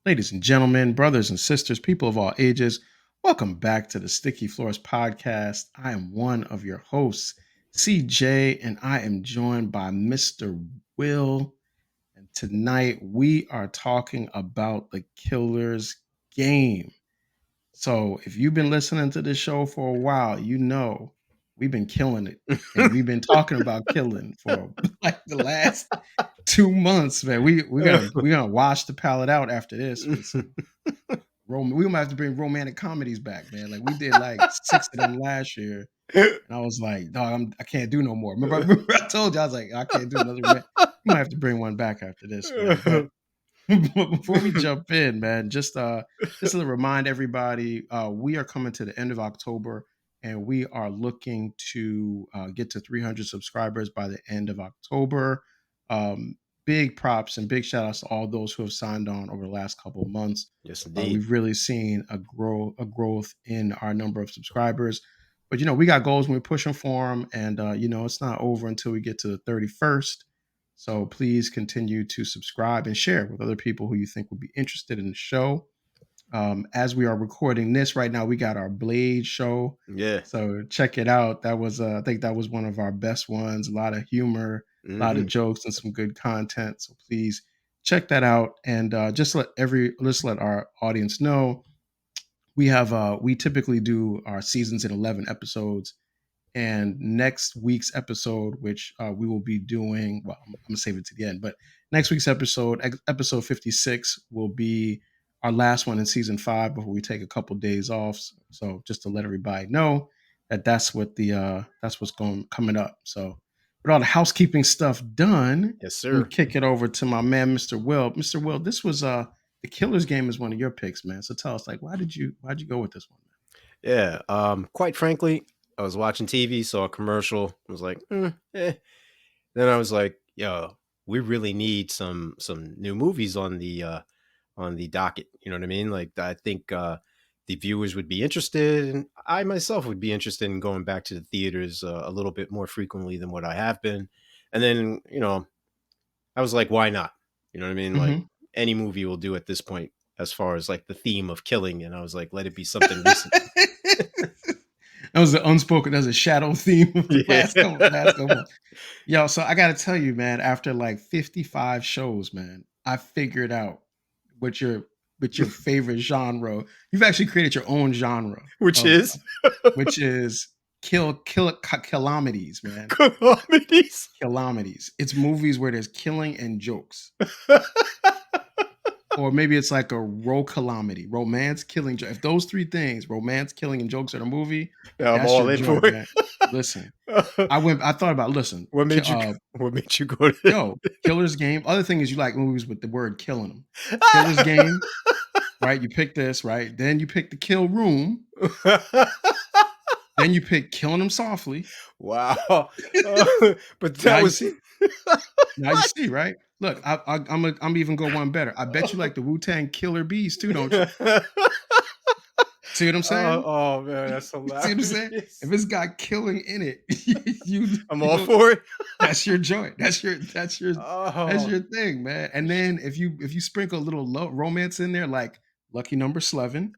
Ladies and gentlemen, brothers and sisters, people of all ages, welcome back to the Sticky Floors podcast. I am one of your hosts, CJ, and I am joined by Mr. Will. And tonight we are talking about the Killer's Game. So if you've been listening to this show for a while, you know we've been killing it. And we've been talking about killing for like the last 2 months, man. We gonna wash the palate out after this with some we might have to bring romantic comedies back, man. Like we did like 6 of them last year, and I was like, dog, I can't do no more. Remember I told you I was like, I can't do another. You might have to bring one back after this, man. But before we jump in, man, just to remind everybody, we are coming to the end of October, and we are looking to get to 300 subscribers by the end of October. Big props and big shout outs to all those who have signed on over the last couple of months. Yes, indeed. We've really seen a growth in our number of subscribers. But we got goals when we're pushing for them, and it's not over until we get to the 31st. So please continue to subscribe and share with other people who you think would be interested in the show. As we are recording this right now, we got our Blade show. Yeah. So check it out. That was, I think that was one of our best ones. A lot of humor, a lot of jokes, and some good content. So please check that out. And just let our audience know we typically do our seasons in 11 episodes. And next week's episode, which we will be doing, well, I'm going to save it to the end, but next week's episode 56, will be our last one in season 5 before we take a couple days off. So just to let everybody know that's what's coming up. So with all the housekeeping stuff done, Yes, I'm gonna sir. kick it over to my man, Mr. Will. Mr. Will, this was the Killer's Game is one of your picks, man. So tell us, like, why'd you go with this one, man? Yeah. Quite frankly, I was watching TV, saw a commercial, was like, eh. Then I was like, yo, we really need some new movies on the docket. You know what I mean? Like, I think the viewers would be interested, and I myself would be interested in going back to the theaters a little bit more frequently than what I have been. And then, I was like, why not? You know what I mean? Like, Mm-hmm. any movie will do at this point, as far as like the theme of killing. And I was like, let it be something recent. That was the unspoken. That's a shadow theme of the Yeah. last couple. Yo, so I got to tell you, man. After like 55 shows, man, I figured out what your favorite genre. You've actually created your own genre, Which is which is calamities, man. comedies. Calamities. It's movies where there's killing and jokes. Or maybe it's like a calamity, romance, killing. If those three things, romance, killing, and jokes in a movie, Now I'm that's all your in joint, for man. it. Listen, I thought about, listen, What made you go to Killer's Game. Other thing is you like movies with the word killing them. Killer's Game, right? You pick this, right? Then you pick the Kill Room. Then you pick Killing Them Softly. Wow. But that Now was you see, now you see, right? Look, I'm even go one better. I bet you like the Wu-Tang Killer Bees too, don't you? See what I'm saying? Oh man, that's See what I'm saying? hilarious. If it's got killing in it, I'm all for it. that's your joint. That's your Oh. thing, man. And then if you sprinkle a little romance in there, like Lucky Number 11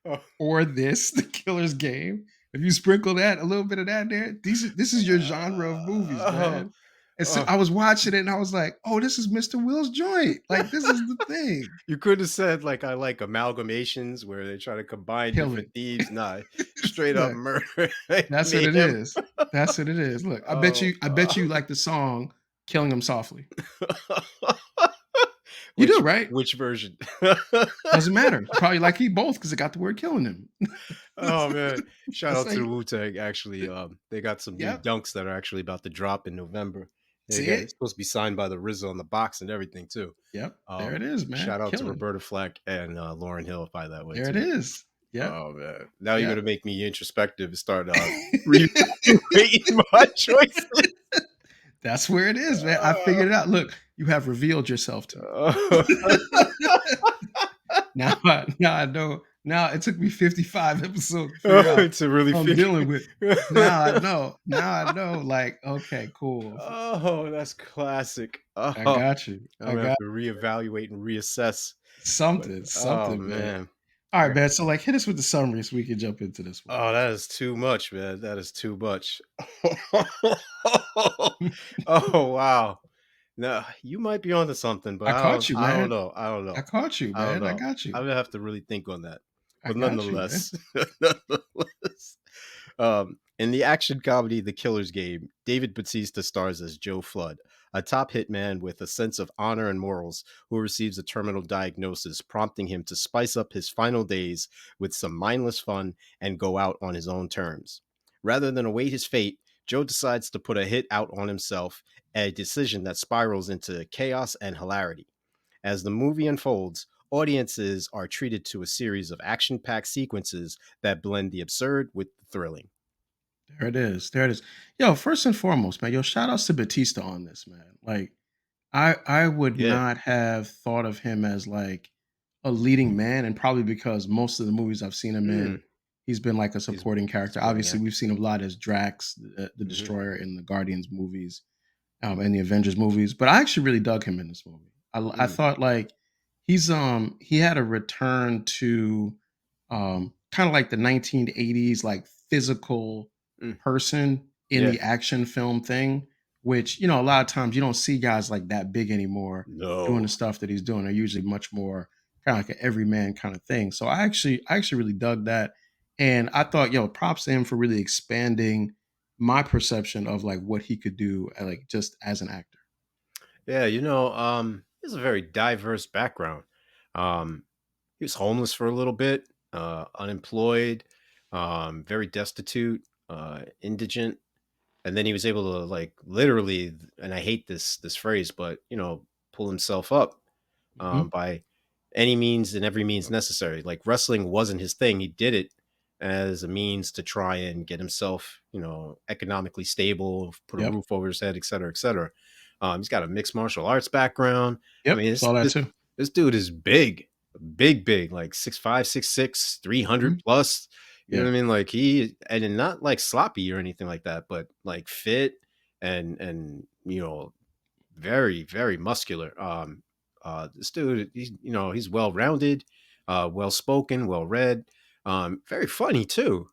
Oh. or the Killer's Game, if you sprinkle that a little bit of that there, this is your genre of movies, man. And so Oh. I was watching it and I was like, oh, this is Mr. Will's joint. Like, this is the thing. You could have said like I like amalgamations where they try to combine Killing. different themes. Nah, straight up Look, murder. that's what it Mayhem. is. That's what it is. Look, I bet Oh. you like the song Killing Them Softly. You Which do, right? which version? Doesn't matter. Probably like he both because it got the word killing him. Oh man. Shout That's out to like, the Wu-Tang. Actually, they got some new yep. dunks that are actually about to drop in November. See It's it? supposed to be signed by the RZA on the box and everything too. Yep. There it is, man. Shout out to Killing. Roberta Flack and Lauren Hill by that way. There too. it is. Yep. Oh man. Now you're Yep. gonna make me introspective and start reevaluating my choices. That's where it is, man. I figured it out. Look, you have revealed yourself to me. Now I Now it took me 55 episodes to figure out To really what I'm figure. dealing with. Now I know. Now I know. Like, okay, cool. Oh, that's classic. Oh, I I'm got you. I gonna have got to reevaluate and reassess. But oh something, man. man. All I right, man. So, like, hit us with the summary so we can jump into this one. Oh, that is too much, man. That is too much. Oh, wow. No, you might be onto something, but I caught you, I don't man. know. I don't I know. caught you, I don't man. I know. got you. I'm gonna have to really think on that. I But got you, man. nonetheless, nonetheless, in the action comedy The Killer's Game, David Bautista stars as Joe Flood, a top hitman with a sense of honor and morals who receives a terminal diagnosis, prompting him to spice up his final days with some mindless fun and go out on his own terms. Rather than await his fate, Joe decides to put a hit out on himself, a decision that spirals into chaos and hilarity. As the movie unfolds, audiences are treated to a series of action packed sequences that blend the absurd with the thrilling. There it is. There it is. Yo, first and foremost, man, yo, shout outs to Batista on this, man. Like, I would Yeah. not have thought of him as like a leading man, and probably because most of the movies I've seen him Mm, in, he's been like a he's supporting character. supporting Obviously, actor. we've seen him a lot as Drax, the Hmm. Destroyer in the Guardians movies, and the Avengers movies. But I actually really dug him in this movie. I Mm, thought like he had a return to kind of like the 1980s like physical mm. person in Yeah. the action film thing, which a lot of times you don't see guys like that big anymore doing the No. stuff that he's doing. They're usually much more kind of like an everyman kind of thing. So I actually really dug that. And I thought, props to him for really expanding my perception of like what he could do like just as an actor. Yeah, he has a very diverse background. Um, he was homeless for a little bit, unemployed, very destitute, indigent, and then he was able to like literally, and I hate this phrase, but pull himself up Mhm. by any means and every means necessary. Like wrestling wasn't his thing. He did it as a means to try and get himself, economically stable, put a Yep. roof over his head, et cetera, et cetera. He's got a mixed martial arts background. I Yep. mean, Saw that too. this dude is big, big, big, like 6'5", 6'6", 300 Mhm. plus. You know Yeah. what I mean? Like and not like sloppy or anything like that, but like fit and very, very muscular. This dude, he's well rounded, well spoken, well read, very funny too.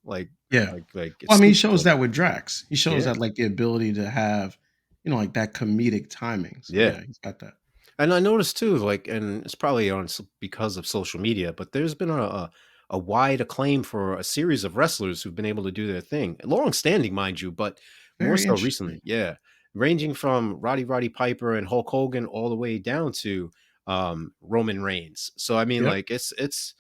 Yeah. Like Well, it's I mean, he super shows clever. that with Drax. He shows Yeah, that like the ability to have, like that comedic timing. So yeah. yeah, he's got that. And I noticed too, like, and it's probably because of social media, but there's been a wide acclaim for a series of wrestlers who've been able to do their thing, long standing, mind you, but more Very so recently. interesting. Yeah, ranging from Roddy Piper and Hulk Hogan all the way down to Roman Reigns. So I mean, Yep. like, it's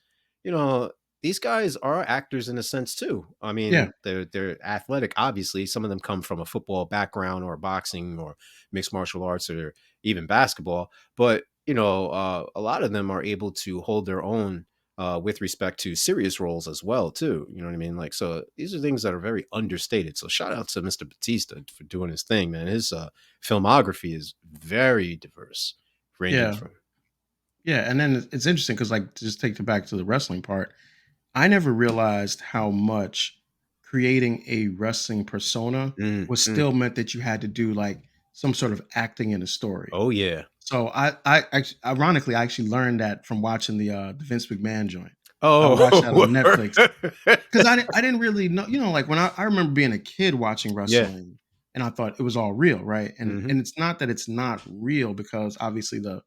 you know these guys are actors in a sense too. I Yeah. mean, they're athletic. Obviously, some of them come from a football background or boxing or mixed martial arts or even basketball, but a lot of them are able to hold their own with respect to serious roles as well too. You know what I mean? Like, so these are things that are very understated. So shout out to Mr. Batista for doing his thing, man. His filmography is very diverse, ranging Yeah. from. Yeah. And then it's interesting because like to just take it back to the wrestling part. I never realized how much creating a wrestling persona Mm, was mm. still meant that you had to do like some sort of acting in a story. Oh yeah. So ironically, I actually learned that from watching the Vince McMahon joint. I watched that Oh, on Netflix word. because I didn't really know, like when I remember being a kid watching Yeah. wrestling and I thought it was all real, right? And Hmm. and it's not that it's not real because obviously the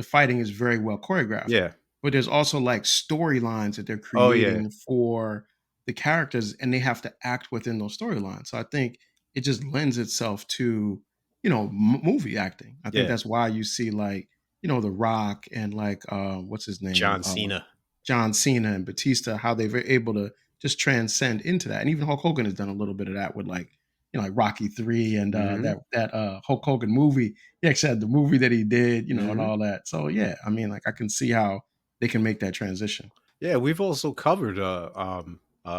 fighting is very well choreographed, Yeah. but there's also like storylines that they're Oh yeah. creating for the characters and they have to act within those storylines. So I think it just lends itself to, movie acting. I think Yeah. that's why you see like, The Rock and like what's his name? John Cena. John Cena and Batista, how they were able to just transcend into that. And even Hulk Hogan has done a little bit of that with like, like Rocky 3 and Hmm. that Hulk Hogan movie. He actually had the movie that he did, and Hmm. all that. So yeah, I mean, like I can see how they can make that transition. Yeah, we've also covered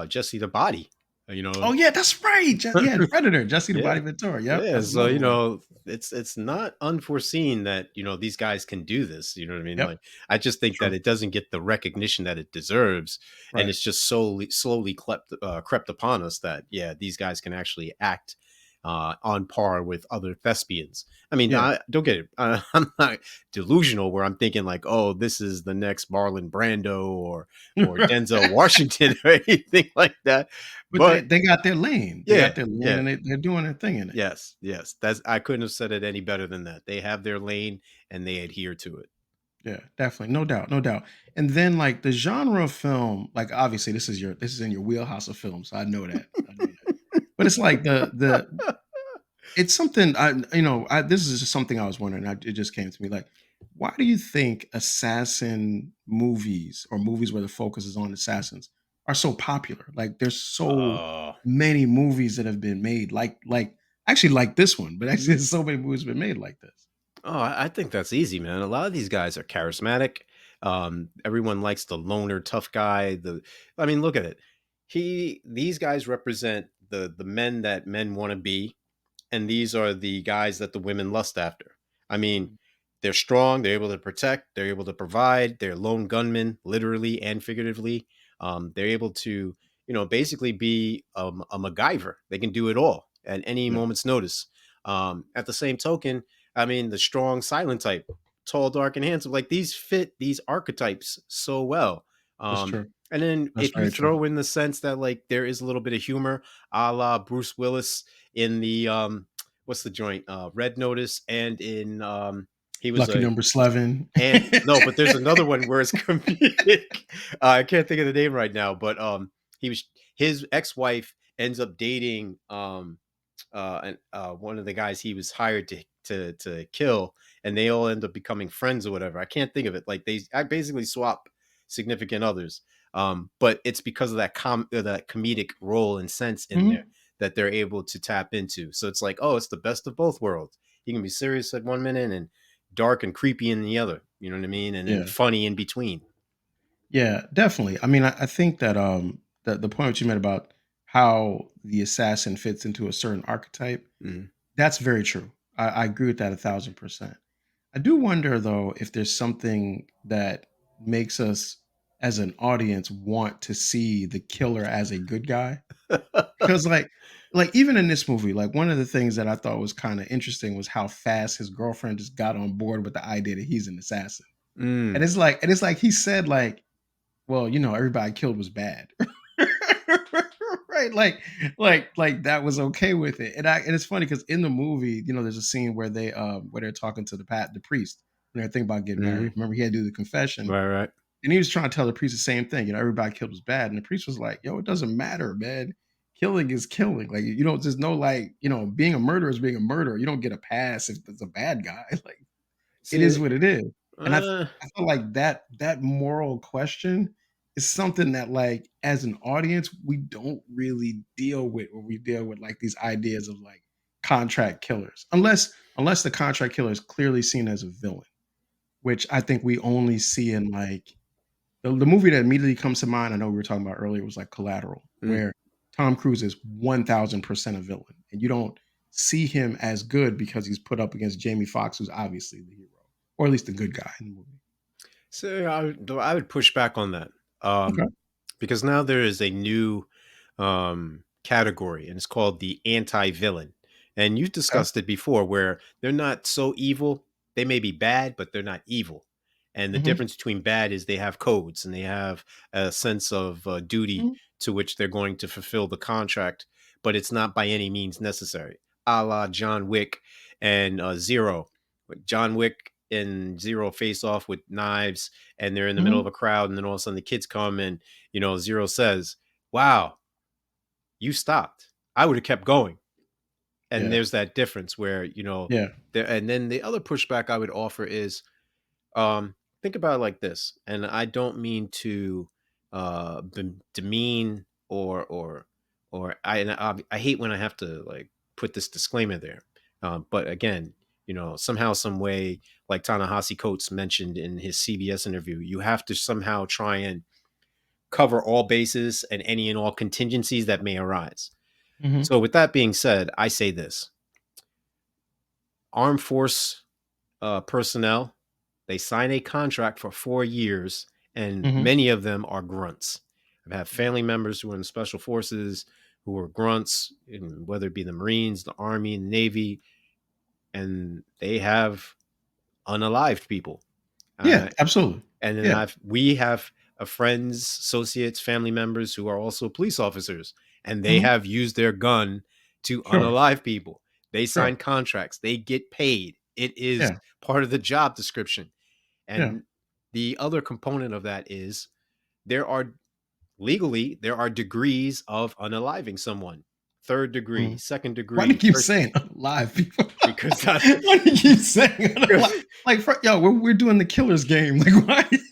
Jesse the Body. You know, Oh yeah, that's right. Yeah, in Predator, Jesse the yeah. Body Ventura. Yep, Yeah, that's so, another one. it's not unforeseen that, these guys can do this, you know what I mean? Yep, Like, I just think that true. it doesn't get the recognition that it deserves, and Right. it's just slowly crept upon us that, yeah, these guys can actually act, on par with other thespians. I mean, Yeah. I don't get it, I'm not delusional where I'm thinking like, "Oh, this is the next Marlon Brando or Denzel Washington," or anything like that, But they but they got their lane. They yeah, got their lane, yeah. and they're doing their thing in it. Yes, yes. That's I couldn't have said it any better than that. They have their lane and they adhere to it. Yeah, definitely. No doubt, no doubt. And then like the genre of film, like obviously this is in your wheelhouse of film, so I know that. I know that. But it's like the it's something this is just something I was wondering. It just came to me like, why do you think assassin movies or movies where the focus is on assassins are so popular? Like, there's so Oh, many movies that have been made, like actually like this one, but actually there's so many movies been made like this. I think that's easy, man. A lot of these guys are charismatic. Everyone likes the loner tough guy. I mean, look at it. These guys represent the men that men want to be, and these are the guys that the women lust after. I mean, Mhm. they're strong, they're able to protect, they're able to provide, they're lone gunmen, literally and figuratively. They're able to, basically be a MacGyver. They can do it all at any Yeah, moment's notice. At the same token, I mean, the strong, silent type, tall, dark, and handsome, like these fit these archetypes so well. that's Um, true. and then That's if you very true. throw in the sense that like there is a little bit of humor, a la Bruce Willis in the what's the joint? Red Notice, and in he was Lucky a number 11. and no, but there's another one where it's comedic. I can't think of the name right now, but he was his ex-wife ends up dating one of the guys he was hired to kill, and they all end up becoming friends or whatever. I can't think of it. Like I basically swap significant others, but it's because of that comedic role and sense in there Mhm. that they're able to tap into. So it's like, oh, it's the best of both worlds. You can be serious at 1 minute and dark and creepy in the other. You know what I mean? And then Yeah. funny in between. Yeah, definitely. I mean, I think that the point you made about how the assassin fits into a certain archetype, Mhm. that's very true. I agree with that 1,000%. I do wonder though if there's something that makes us as an audience want to see the killer as a good guy. Because like even in this movie, like one of the things that I thought was kind of interesting was how fast his girlfriend just got on board with the idea that he's an assassin. Mm. And it's like he said like, well, everybody killed was bad. Right? Like that was okay with it. And it's funny because in the movie, there's a scene where they're talking to the priest when they're thinking about getting married. Mhm. Remember, he had to do the confession. Right, right. And he was trying to tell the priest the same thing. Everybody killed was bad. And the priest was like, yo, it doesn't matter, man. Killing is killing. Like, you don't just know, like, being a murderer is being a murderer. You don't get a pass if it's a bad guy. Like, it is See, what it is. And uh, I feel like that moral question is something that, like, as an audience, we don't really deal with when we deal with like these ideas of like contract killers. Unless the contract killer is clearly seen as a villain, which I think we only see in like the movie that immediately comes to mind, I know we were talking about earlier, was like Collateral, mm, where Tom Cruise is 1000% a villain. And you don't see him as good because he's put up against Jamie Foxx, who's obviously the hero, or at least the good guy in the movie. so I would push back on that. Okay. Because now there is a new category, and it's called the anti-villain. And you've Okay. discussed it before, where they're not so evil. They may be bad, but they're not evil. And the Mhm. difference between bad is they have codes and they have a sense of duty Mhm. to which they're going to fulfill the contract, but it's not by any means necessary. A la John Wick and Zero. John Wick and Zero face off with knives, and they're in the middle Mhm. of a crowd, and then all of a sudden the kids come, and Zero says, "Wow, you stopped. I would have kept going." And Yeah. there's that difference where Yeah. there. And then the other pushback I would offer is, think about it like this, and I don't mean to demean or I hate when I have to like put this disclaimer there. But again, somehow, some way, like Ta-Nehisi Coates mentioned in his CBS interview, you have to somehow try and cover all bases and any and all contingencies that may arise. Mm-hmm. So, with that being said, I say this: armed force personnel, they sign a contract for 4 years, and Mm-hmm. many of them are grunts. I've had family members who are in the special forces who are grunts, whether it be the Marines, the Army, the Navy, and they have unalived people. Yeah, Uh, absolutely. and then Yeah, we have friends, associates, family members who are also police officers, and they mm-hmm. have used their gun to Sure, unalive people. They sure. sign contracts, they get paid. It is Yeah, part of the job description. yeah. And the other component of that is there are legally there are degrees of unaliving someone. Third degree, Mm. second Why do you degree, keep first, saying live people? because I, Why do you keep saying unalive? Like, yo, we're doing the killer's game. Like, why do you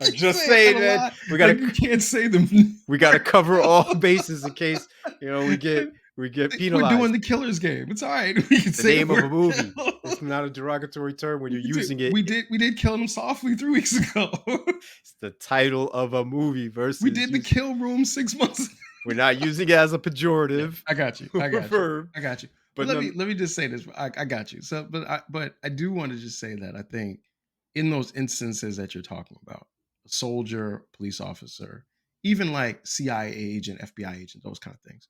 I'm keep just saying saying, man, unalive? Like, you can't say them. we gotta cover all bases in case we get We're doing penalized. the killer's game. It's all right. We can The say the name of a word movie. kill. It's not a derogatory term when We you're can do. using it. We did kill them softly 3 weeks ago. It's the title of a movie We versus did the kill room 6 months ago. we're not using it as a Yeah, pejorative I got you. I or got you. verb, I got you. But but none. let me just say this. I got you. So, but I do want to just say that I think in those instances that you're talking about, a soldier, police officer, even like CIA agent, FBI agent, those kind of things.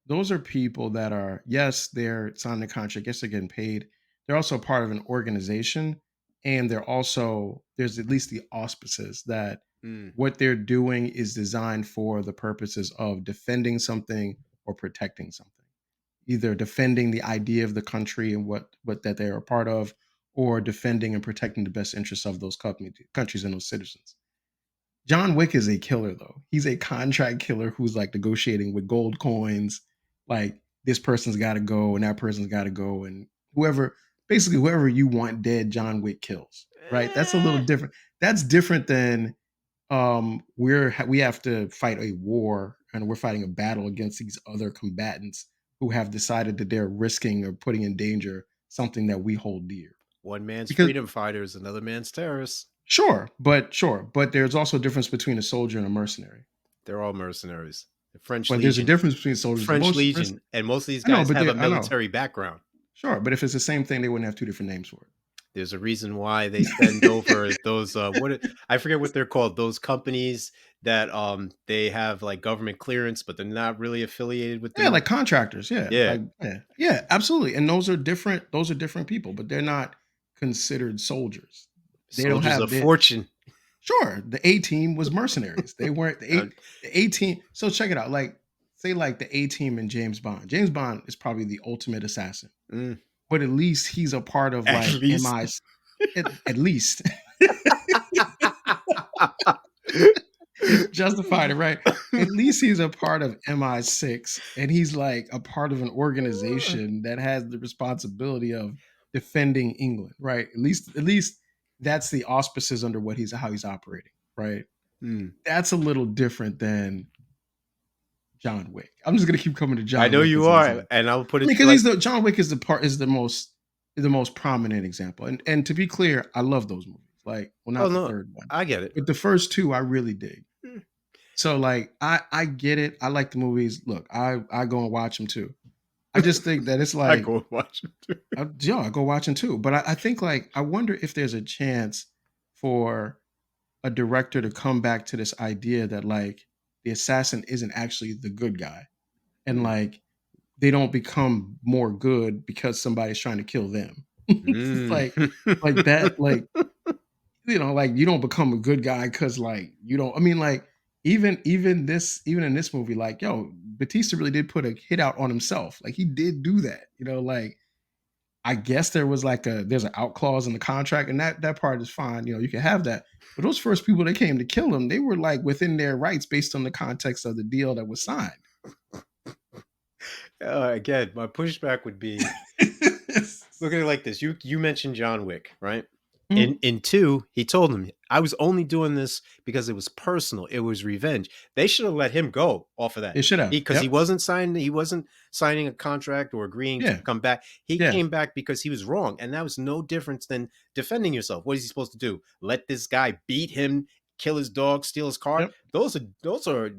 Those are people that are, yes, they're signing a contract, yes, they're getting paid. They're also part of an organization, and they're also there's at least the auspices that Mm, what they're doing is designed for the purposes of defending something or protecting something, either defending the idea of the country and what that they're a part of, or defending and protecting the best interests of those countries and those citizens. John Wick is a killer though. He's a contract killer who's like negotiating with gold coins, like this person's got to go and that person's got to go, and whoever you want dead, John Wick kills. Right? That's a little eh, different. That's different than we have to fight a war and we're fighting a battle against these other combatants who have decided that they're risking or putting in danger something that we hold dear. one man's Because freedom fighter is another man's terrorist. sure, but there's also a difference between a soldier and a mercenary. They're all mercenaries. The French But there's a Legion, difference between soldiers and French most. Legion, and most of these I know, guys but have a I know. military background. Sure, but if it's the same thing, they wouldn't have two different names for There's a reason why they send over those I forget what they're called, those companies that they have like government clearance, but they're not really affiliated with it. Yeah, them. like contractors. Yeah, Yeah, like yeah, absolutely. And those are different. Those are different people, but they're not considered soldiers. They don't soldiers have of the fortune. Sure, the A team was mercenaries. They weren't Uh, the A team. So check it out. Like say like the A team in James Bond. James Bond is probably the ultimate assassin, mm, but at least he's a part of at like least. MI's. At least justified it, right? At least he's a part of MI6, and he's like a part of an organization that has the responsibility of defending England, right? At least that's the auspices under what he's how he's operating, right? Mm. That's a little different than John Wick. I'm just gonna keep coming to I John know Wick you as an are, example. and I'll put I it mean, to you because like John Wick is the most prominent example. And to be clear, I love those movies. Like, well, oh not the no, third one, I get it. but the first two I really dig. Mm. So like I get it. I like the movies. Look, I go and watch them too. I just think that it's I like go and watch it too. yeah, I go watch them too. But I think like I wonder if there's a chance for a director to come back to this idea that like the assassin isn't actually the good guy, and Mm. like they don't become more good because somebody's trying to kill them. It's Mm. like that, like like you don't become a good guy because like you don't. I mean, like even in this movie, like yo, Batista really did put a hit out on himself. Like he did do that. Like I guess there's an out clause in the contract, and that part is fine. You can have that. But those first people that came to kill him, they were like within their rights based on the context of the deal that was signed. Again, my pushback would be look at it like this. You mentioned John Wick, right? Mhm. In two, he told him, I was only doing this because it was personal. It was revenge. They should have let him go off of that. It should have. Because Yep. he wasn't signing a contract or agreeing to Yeah. come back. He Yeah. came back because he was wrong. And that was no difference than defending yourself. What is he supposed to do? Let this guy beat him kill his dog, steal his car. Yep. Those are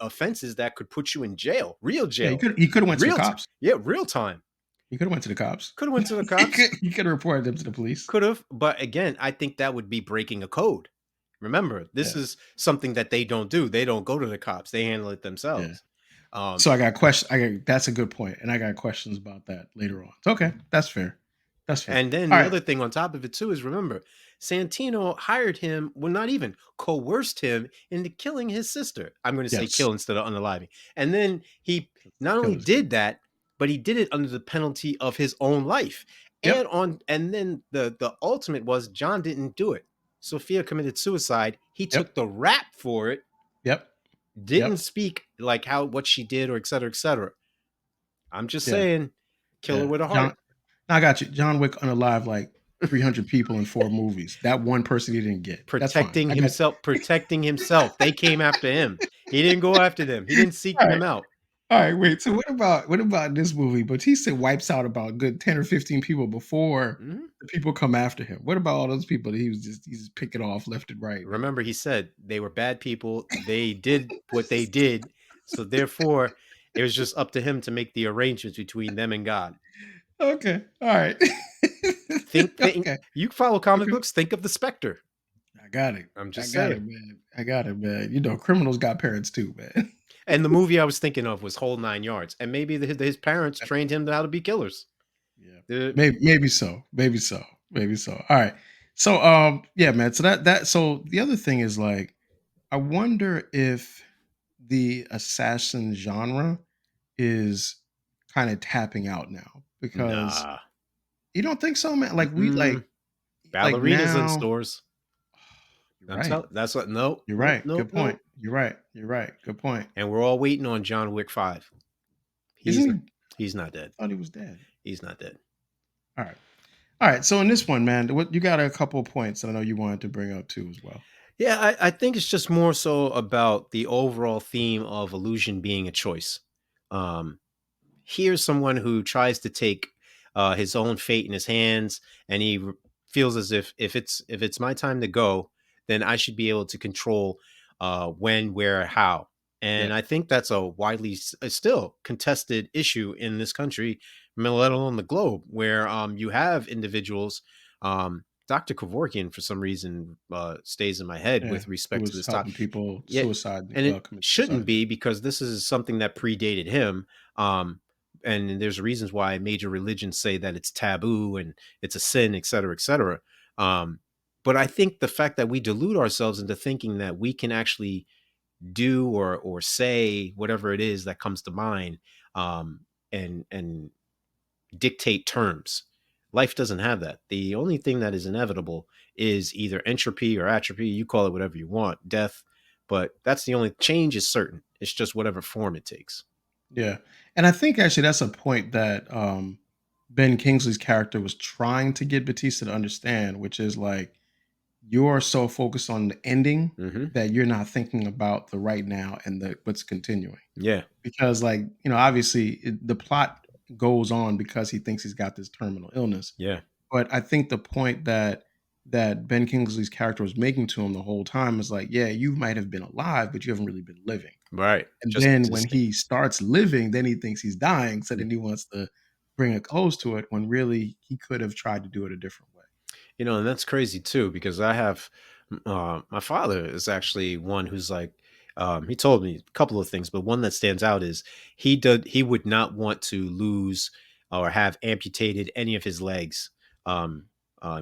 offenses that could put you in jail, real Yeah, jail, he could have went to the real time. cops. Yeah, real time. He could have went to the cops. Could have went to the he cops. could have reported them to the police. Could have, but again, I think that would be breaking a code. Remember, this Yeah, is something that they don't do. They don't go to the cops. They handle it yeah. themselves. Um, So I got question. That's a good point, and I got questions about that later on. So, okay, that's fair. That's fair. And then All the right. other thing on top of it too is, remember, Santino hired him, well, not even coerced him into killing his sister. I'm going to say Yes. kill instead of unaliving. And then he not only Killers. did that, but he did it under the penalty of his own life. Yep. And then the ultimate was John didn't do it. Sophia committed suicide. He Yep. took the rap for it, Yep. didn't Yep. speak like what she did, or et cetera, et cetera. I'm just Yeah. saying, killer Yeah. with a John. heart. I got you. John Wick unalive like 300 people in 4 movies. That one person he didn't get. That's fine. Protecting I got. himself, protecting himself. They came after him. He didn't go after them. He didn't seek All them right. out. All right. Wait. So what about this movie? Batista wipes out about good 10 or 15 people before Mhm. the people come after him. What about all those people that he's just picking off left and right, man? Remember, he said they were bad people. They did what they did. So therefore, it was just up to him to make the arrangements between them and God. Okay. All right. Think. Okay. You follow comic Okay. books. Think of the Spectre. I got it. I'm I just got it, saying. man. I got it, man. You know, criminals got parents too, man. And the movie I was thinking of was Whole Nine Yards. And maybe his parents trained him how to be killers. Yeah. The- Maybe so. Maybe so. Maybe so. All right. So yeah, man. So so the other thing is like I wonder if the assassin genre is kind of tapping out now because nah. you don't think so, man? Like we Mm-mm. like Ballerinas in now stores. you're I'm right. telling. That's what. No, You're no, right. no, Good point. no. You're right. You're right. Good point. And we're all waiting on John Wick 5. Isn't He's he? he's not dead. I thought he was dead. He's not dead. All right. All right. So in this one, man, what you got a couple of points that I know you wanted to bring up too as well. Yeah, I think it's just more so about the overall theme of illusion being a choice. Um, Here's someone who tries to take his own fate in his hands, and feels as if it's my time to go, then I should be able to control when, where, how. And Yep. I think that's a widely still contested issue in this country, let alone the globe, where you have individuals. Dr. Kevorkian, for some reason, stays in my head Yeah. with Who respect to was this topic. helping people Yeah, suicide and it commit shouldn't suicide. be, because this is something that predated him. Um, and there's reasons why major religions say that it's taboo and it's a sin, et cetera, et cetera. Um, but I think the fact that we delude ourselves into thinking that we can actually do or say whatever it is that comes to mind, and dictate terms. Life doesn't have that. The only thing that is inevitable is either entropy or atrophy. You call it whatever you want, death. But that's the only change is certain. It's just whatever form it takes. Yeah. And I think actually that's a point that Ben Kingsley's character was trying to get Batista to understand, which is like you're so focused on the ending Hmm. that you're not thinking about the right now and the what's continuing. Yeah. Because like, obviously the plot goes on because he thinks he's got this terminal illness. Yeah. But I think the point that Ben Kingsley's character was making to him the whole time is like, yeah, you might have been alive, but you haven't really been living. Right. And Just then when existing. he starts living, then he thinks he's dying. So then he wants to bring a close to it when really he could have tried to do it a different way. And that's crazy too, because I have my father is actually one who's like, he told me a couple of things, but one that stands out is he would not want to lose or have amputated any of his legs. Um,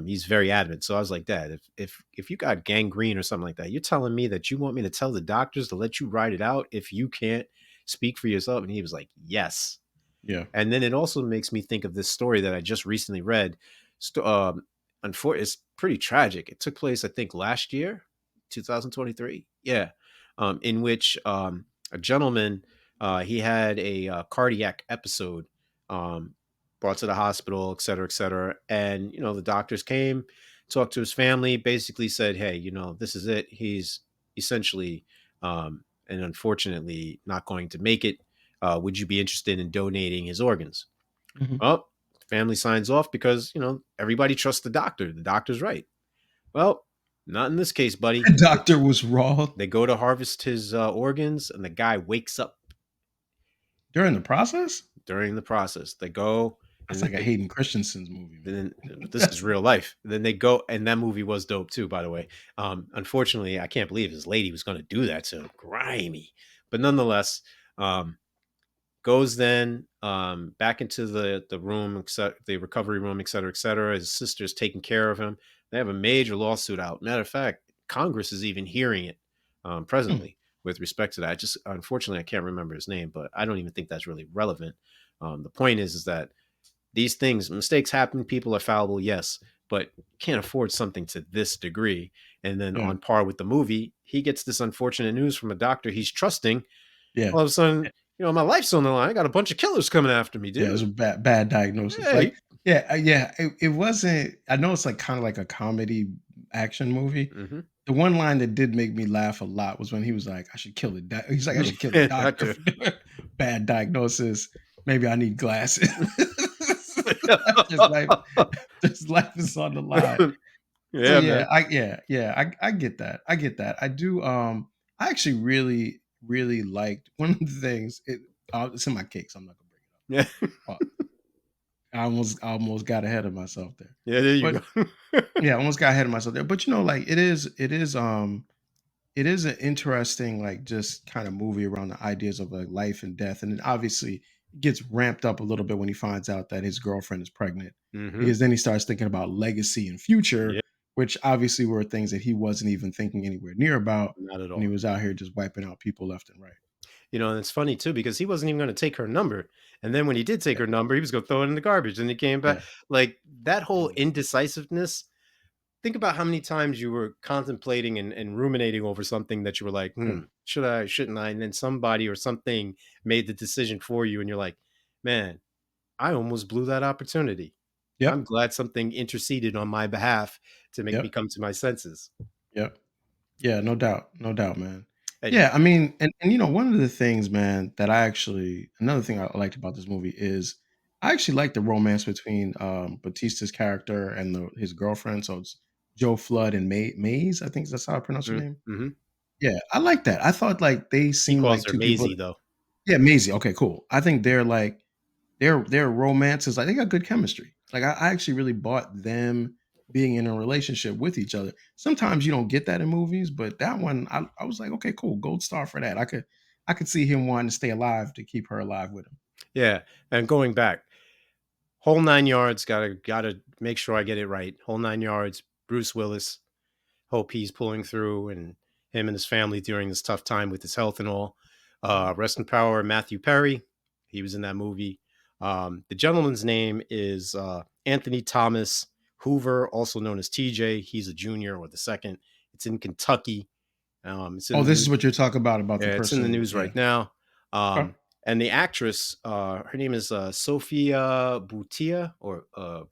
he's very adamant. So I was like, Dad, if you got gangrene or something like that, you're telling me that you want me to tell the doctors to let you ride it out if you can't speak for yourself? And he was like, yes. Yeah. And then it also makes me think of this story that I just recently read. Unfortunately, it's pretty tragic. It took place, I think, last year, 2023. Yeah, in which a gentleman, he had a cardiac episode, um, brought to the hospital, et cetera, et cetera. And the doctors came, talked to his family, basically said, "Hey, this is it. He's essentially and unfortunately not going to make it. Would you be interested in donating his organs?" Mhm. Well, family signs off because everybody trusts the doctor. The doctor's right. Well, Not in this case, buddy. The doctor was raw They go to harvest his organs, and the guy wakes up during the process. during the process. They go, and That's then like a Hayden Christensen's movie, then man. this is real life. Then they go, and that movie was dope too, by the way. Unfortunately, I can't believe his lady was going to do that to him. Grimy, but nonetheless, um, goes then back into the room, the recovery room, et cetera, et cetera. His sister's taking care of him. They have a major lawsuit out. Matter of fact, Congress is even hearing it Hmm, presently with respect to that. Just unfortunately, I can't remember his name, but I don't even think that's really relevant. The point is that these things, mistakes happen. People are fallible, yes, but can't afford something to this degree. And then yeah, on par with the movie, he gets this unfortunate news from a doctor he's trusting. yeah, All of a sudden, my life's on the line. I got a bunch of killers coming after me, yeah. It was dude. a bad diagnosis. Hey. Like, yeah, yeah. It wasn't. I know it's like kind of like a comedy action movie. Mhm. The one line that did make me laugh a lot was when he was like, "I should kill the." He's like, "I should kill the doctor Doctor. for doing bad diagnosis. Maybe I need glasses." Just like, just life is on the line. So Yeah, yeah, man. I get that. I get that. I do. I actually really liked one of the things. It's in my cake, so I'm not gonna bring Yeah. it up. I almost got ahead of myself there, Yeah, there you but go. yeah, I almost got ahead of myself there. But like it is an interesting like just kind of movie around the ideas of like life and death, and it obviously gets ramped up a little bit when he finds out that his girlfriend is pregnant, Mhm. because then he starts thinking about legacy and future, Yeah, which obviously were things that he wasn't even thinking anywhere near about not at when he all. was out here just wiping out people left and right. And it's funny too because he wasn't even gonna take her number, and then when he did take Yeah, her number, he was gonna throw it in the garbage, and he came back. yeah, Like, that it whole was. indecisiveness. Think about how many times you were contemplating and ruminating over something that you were like, Yeah, should I, shouldn't I? And then somebody or something made the decision for you, and you're like, man, I almost blew that opportunity. I'm yep, glad something interceded on my behalf to make me yep, come to my senses. yep. Yeah, no doubt, man. Hey, Yeah, I mean, and one of the things, man, that another thing I liked about this movie is I actually like the romance between Batista's character and his girlfriend. So it's Joe Flood and Maze. I think that's how I pronounce her name. mm-hmm. Yeah, I like that. I thought like they He seemed calls like her two people. Maisie, though. Yeah, Maisie. Okay, cool. I think they're like their romance is like they got good chemistry. Like I actually really bought them being in a relationship with each other. Sometimes you don't get that in movies, but that one I was like, okay, cool, gold star for that. I could see him wanting to stay alive to keep her alive with him. Yeah, and going back, whole 9 yards. Gotta make sure I get it right. Whole 9 yards. Bruce Willis. Hope he's pulling through, and him and his family during this tough time with his health and all. Mhm. Rest in power, Matthew Perry. He was in that movie. The gentleman's name is Anthony Thomas Hoover, also known as TJ. He's a junior or the second. It's in Kentucky. It's in Oh, the this is news. what you're talking about the Yeah, it's in the person. news Yeah. right now. Okay. And the actress, her name is Sofia Boutella, uh,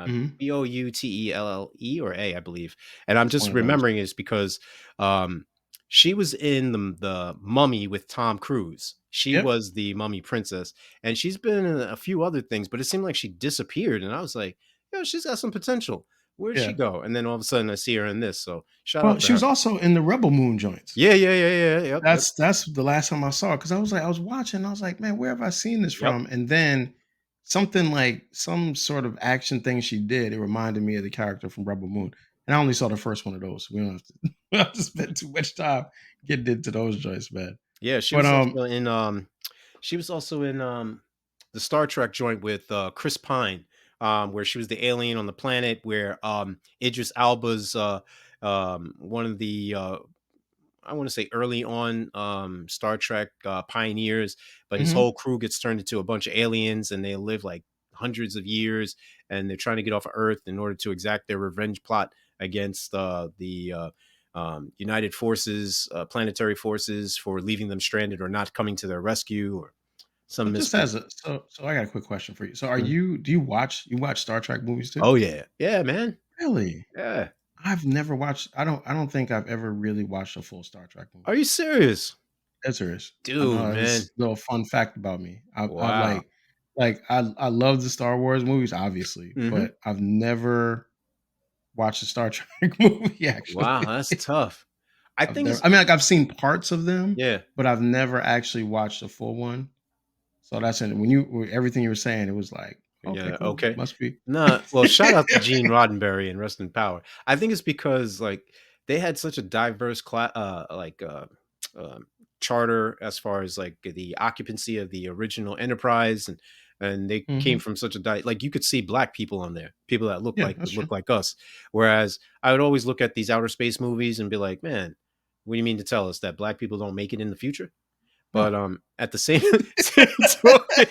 Hmm. Boutelle or A, I believe. And I'm One just of those. remembering is because um, she was in the Mummy with Tom Cruise. She Yep. was the Mummy princess, and she's been in a few other things, but it seemed like she disappeared. And I was like, she's got some potential. Where'd she Yeah. go? And then all of a sudden, I see her in this. So shout Well, out to she was her. also in the Rebel Moon joints. Yeah, yeah, yeah, yeah. Yep, yep, That's the last time I saw it, because I was like, I was watching, I was like, "Man, where have I seen this yep. from?" And then something like some sort of action thing she did, it reminded me of the character from Rebel Moon. And I only saw the first one of those. So we don't have to we don't have to spend too much time getting into those joints, man. Yeah, But she was also in the Star Trek joint with Chris Pine, where she was the alien on the planet where Idris Alba's one of the I want to say early on Star Trek pioneers, but his mhm, whole crew gets turned into a bunch of aliens and they live like hundreds of years and they're trying to get off of Earth in order to exact their revenge plot against the United Forces, planetary forces for leaving them stranded or not coming to their rescue or so some just mystery. as a so I got a quick question for you. So Mhm. do you watch Star Trek movies too? Oh yeah, yeah, man, Really? yeah. I've never watched I don't think I've ever really watched a full Star Trek movie. Are you serious, That's serious. I dude, know man? this little fun fact about me. I Wow. I love the Star Wars movies, obviously, Hmm. but I've never watch a Star Trek movie, Wow, actually. that's tough. I I've think never it's I mean, like, I've seen parts of them, yeah. but I've never actually watched a full one. So that's it. When everything you were saying, it was like, "Okay, Yeah, cool. okay. Must be." Nah, well, shout out to Gene Roddenberry and rest in power. I think it's because, like, they had such a diverse um, charter as far as, like, the occupancy of the original Enterprise, and they came Mhm. from such a like, you could see black people on there, people that Yeah, would that's true. look like us. Whereas I would always look at these outer space movies and be like, "Man, what do you mean to tell us that black people don't make it in the future?" But, No. at the same same token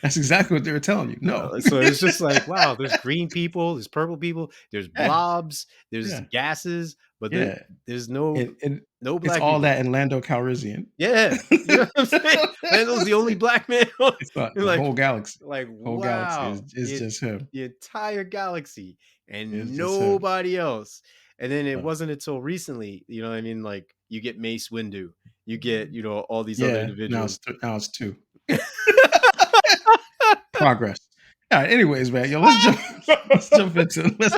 That's exactly what they were telling you. No. So it's just like, wow, there's green people, there's purple people, there's Yeah, blobs, there's yeah, gases, but yeah. there's And no it's black all people. that in Lando Calrissian. Yeah, you know what I'm saying? Lando's the only black man. It's You're the whole galaxy. like Whole galaxy wow, is just him. the entire galaxy It's and just him. nobody else. And then it No. wasn't until recently, you know what I mean? Like you get Mace Windu, you get, all these other Yeah, individuals. now it's 2. Progress. Alright, anyways, man, yo, let's jump into let's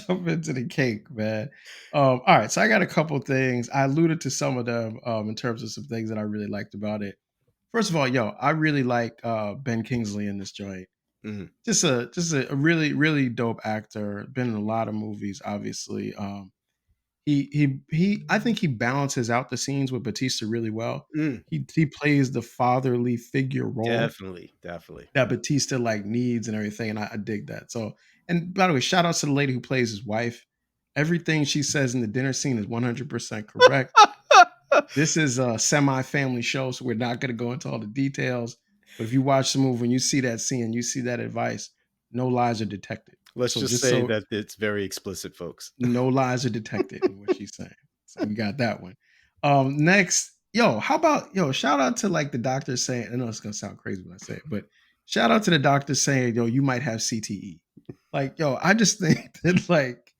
jump into the cake, man. Alright, so I got a couple things. I alluded to some of them, in terms of some things that I really liked about it. First of all, yo, I really like, Ben Kingsley in this joint. Mhm. Just a really, really dope actor, been in a lot of movies, obviously. He I think he balances out the scenes with Batista really well. Mm, He plays the fatherly figure role definitely, definitely. that Batista, like, needs and everything, and I dig that. So, and by the way, shout out to the lady who plays his wife. Everything she says in the dinner scene is 100% correct. This is a semi-family show, so we're not gonna go into all the details, but if you watch the movie and you see that scene, you see that advice, no lies are detected. Let's So just just say so that it's very explicit, folks. no lies are detected in what she's saying. So we got that one. Next, yo, how about shout out to, like, the doctor saying, I know it's gonna sound crazy when I say it, but shout out to the doctor saying, yo, you might have CTE. Like, yo, I just think that, like,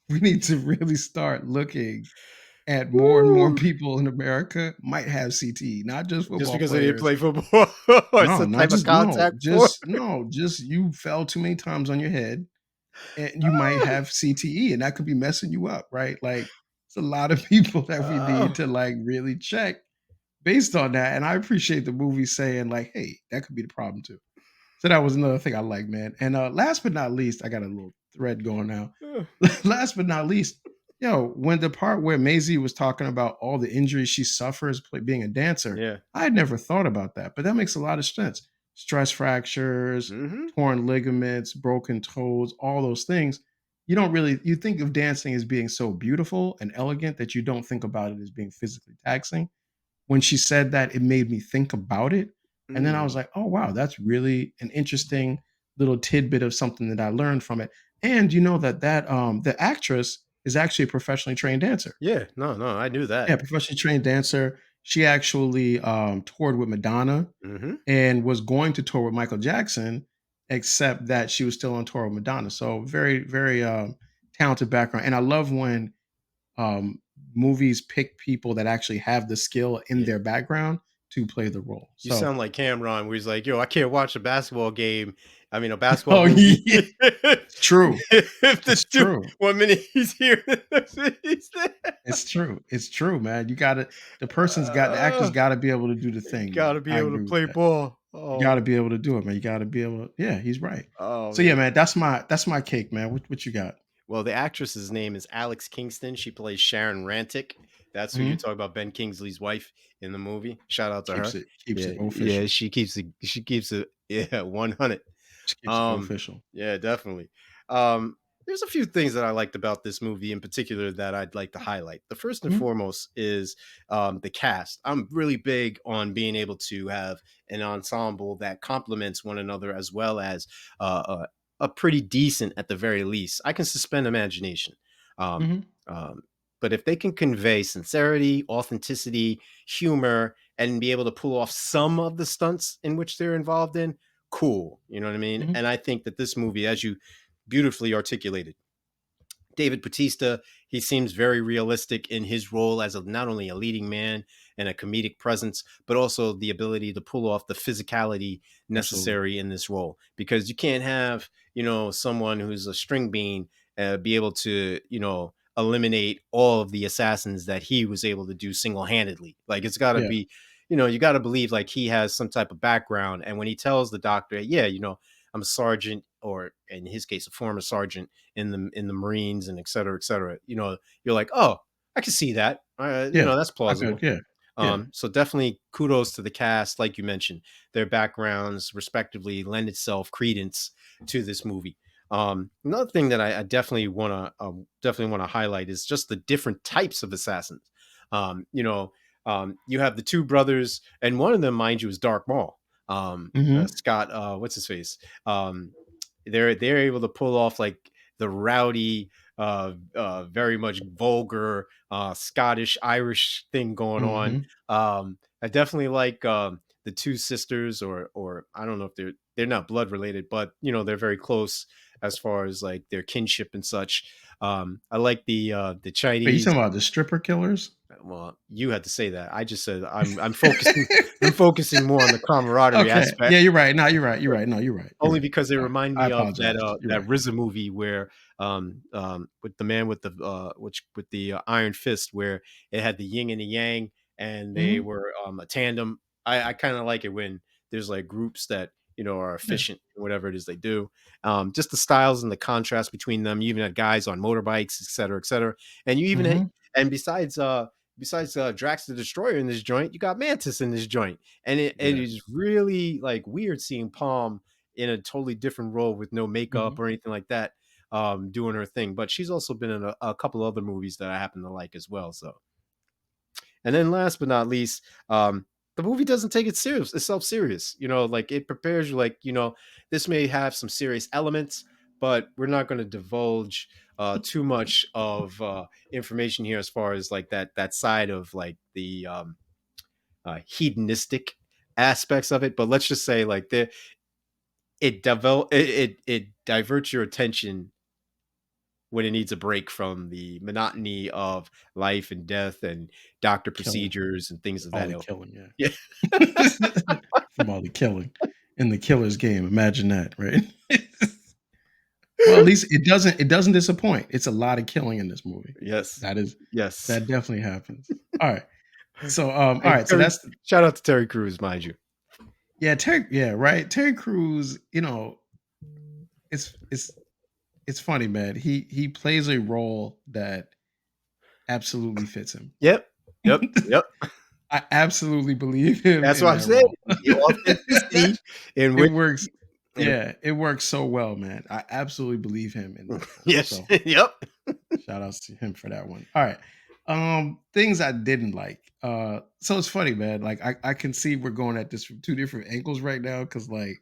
we need to really start looking at more and more Woo! people in America might have CTE, not just Just football because they didn't players. play football or No, some not type of just no, contact sport. just no, just you fell too many times on your head and you might Ah, have CTE and that could be messing you up, right? Like it's a lot of people that we need oh, to, like, really check based on that. And I appreciate the movie saying, like, hey, that could be the problem too. So that was another thing I like, man. And last but not least, I got a little thread going now. ugh. Last but not least, when the part where Maisie was talking about all the injuries she suffers being a dancer, Yeah. I had never thought about that, but that makes a lot of sense. Stress fractures, Mhm. torn ligaments, broken toes, all those things. You think of dancing as being so beautiful and elegant that you don't think about it as being physically taxing. When she said that, it made me think about it. And then I was Mm. like, oh, wow, that's really an interesting little tidbit of something that I learned from it. And you know that the actress is actually a professionally trained dancer. Yeah. No, no, I knew that. Yeah, professionally trained dancer. She actually toured with Madonna Mhm. and was going to tour with Michael Jackson, except that she was still on tour with Madonna. So very, very talented background. And I love when um, movies pick people that actually have the skill in Yeah. their background to play the role. You So, sound like Cameron, where he's like, "Yo, I can't watch a basketball game. I mean, a basketball oh movie yeah, it's true. if the It's dude true. 1 minute he's here, the next minute he's there." It's true. It's true, man. The actor's Uh, got to be able to do the you thing, gotta man. be I able to agree with play that. ball. You Oh, got to be able to do it, man. You got to be able to, yeah, he's right. oh So yeah, man. man, that's my cake, man. What you got? Well, the actress's name is Alex Kingston. She plays Sharon Rantic. That's who you Mhm. talk about, Ben Kingsley's wife in the movie. Shout out to her. Keeps Yeah, it yeah, official. she keeps it, yeah, 100. She keeps it Um, official. yeah, definitely. Um, there's a few things that I liked about this movie in particular that I'd like to highlight. The first and Mhm. foremost is the cast. I'm really big on being able to have an ensemble that complements one another as well as a pretty decent, at the very least. I can suspend imagination. Um, Mhm. um, but if they can convey sincerity, authenticity, humor, and be able to pull off some of the stunts in which they're involved in, cool. You know what I mean? Mhm. And I think that this movie, as you beautifully articulated, David Bautista, he seems very realistic in his role as not only a leading man and a comedic presence, but also the ability to pull off the physicality Absolutely. necessary in this role. Because you can't have someone who's a string bean be able to, eliminate all of the assassins that he was able to do single-handedly. Like it's got to Yeah. be, you got to believe like he has some type of background. And when he tells the doctor, yeah, I'm a sergeant, or in his case, a former sergeant in the Marines, and et cetera, et cetera. You're like, oh, I can see that. Yeah. That's I could. plausible. Yeah. Yeah. So definitely kudos to the cast, like you mentioned, their backgrounds respectively lend itself credence to this movie. Another thing that I definitely want to highlight is just the different types of assassins. You have the two brothers, and one of them, mind you, is Dark Maul. Hmm. Scott, what's his face? Um, they're able to pull off like the rowdy, very much vulgar, Scottish Irish thing going on. Hmm. I definitely like the two sisters, or I don't know if they're not blood related, but they're very close as far as like their kinship and such. I like the Wait, you Chinese. talking about the stripper killers? Well, you had to say that. I just said I'm focusing. I'm focusing more on the camaraderie Okay. aspect, Yeah, you're right. No, you're right. You're right. No, you're right. You're only right. because they All right. remind I me of that apologize. You're that right. RZA movie where with the man with the with the iron fist, where it had the yin and the yang, and they Hmm. were a tandem. I kind of like it when there's like groups that are Yeah. efficient in whatever it is they do. Just the styles and the contrast between them. You even had guys on motorbikes, et cetera, and you even had, Hmm. and besides Drax the Destroyer in this joint, you got Mantis in this joint, and it Yeah. is really like weird seeing Palm in a totally different role with no Hmm. makeup or anything like that, doing her thing. But she's also been in a couple other movies that I happen to like as well. So, and then last but not least, the movie doesn't take itself serious. Like it prepares you, like this may have some serious elements, but we're not going to divulge too much of information here as far as like that side of like the hedonistic aspects of it. But let's just say like it diverts your attention when it needs a break from the monotony of life and death and doctor Killing. procedures and things of All that the ilk. killing. Yeah. Yeah. From all the killing in the killer's game. Imagine that, right? Well, at least it doesn't disappoint. It's a lot of killing in this movie. Yes. That is Yes. that definitely happens. All right. So all And right, so that's shout out to Terry Crews, mind you. yeah, Terry, yeah, right. Terry Crews, it's it's it's funny, man. He plays a role that absolutely fits him. Yep. Yep. Yep. I absolutely believe him That's in what I'm that saying. role. The authenticity in It which works. and Yeah, it works so well, man. I absolutely believe him in that role. yes. So Yep. shout outs to him for that one. All right. Things I didn't like. So it's funny, man. Like I can see we're going at this from two different angles right now because like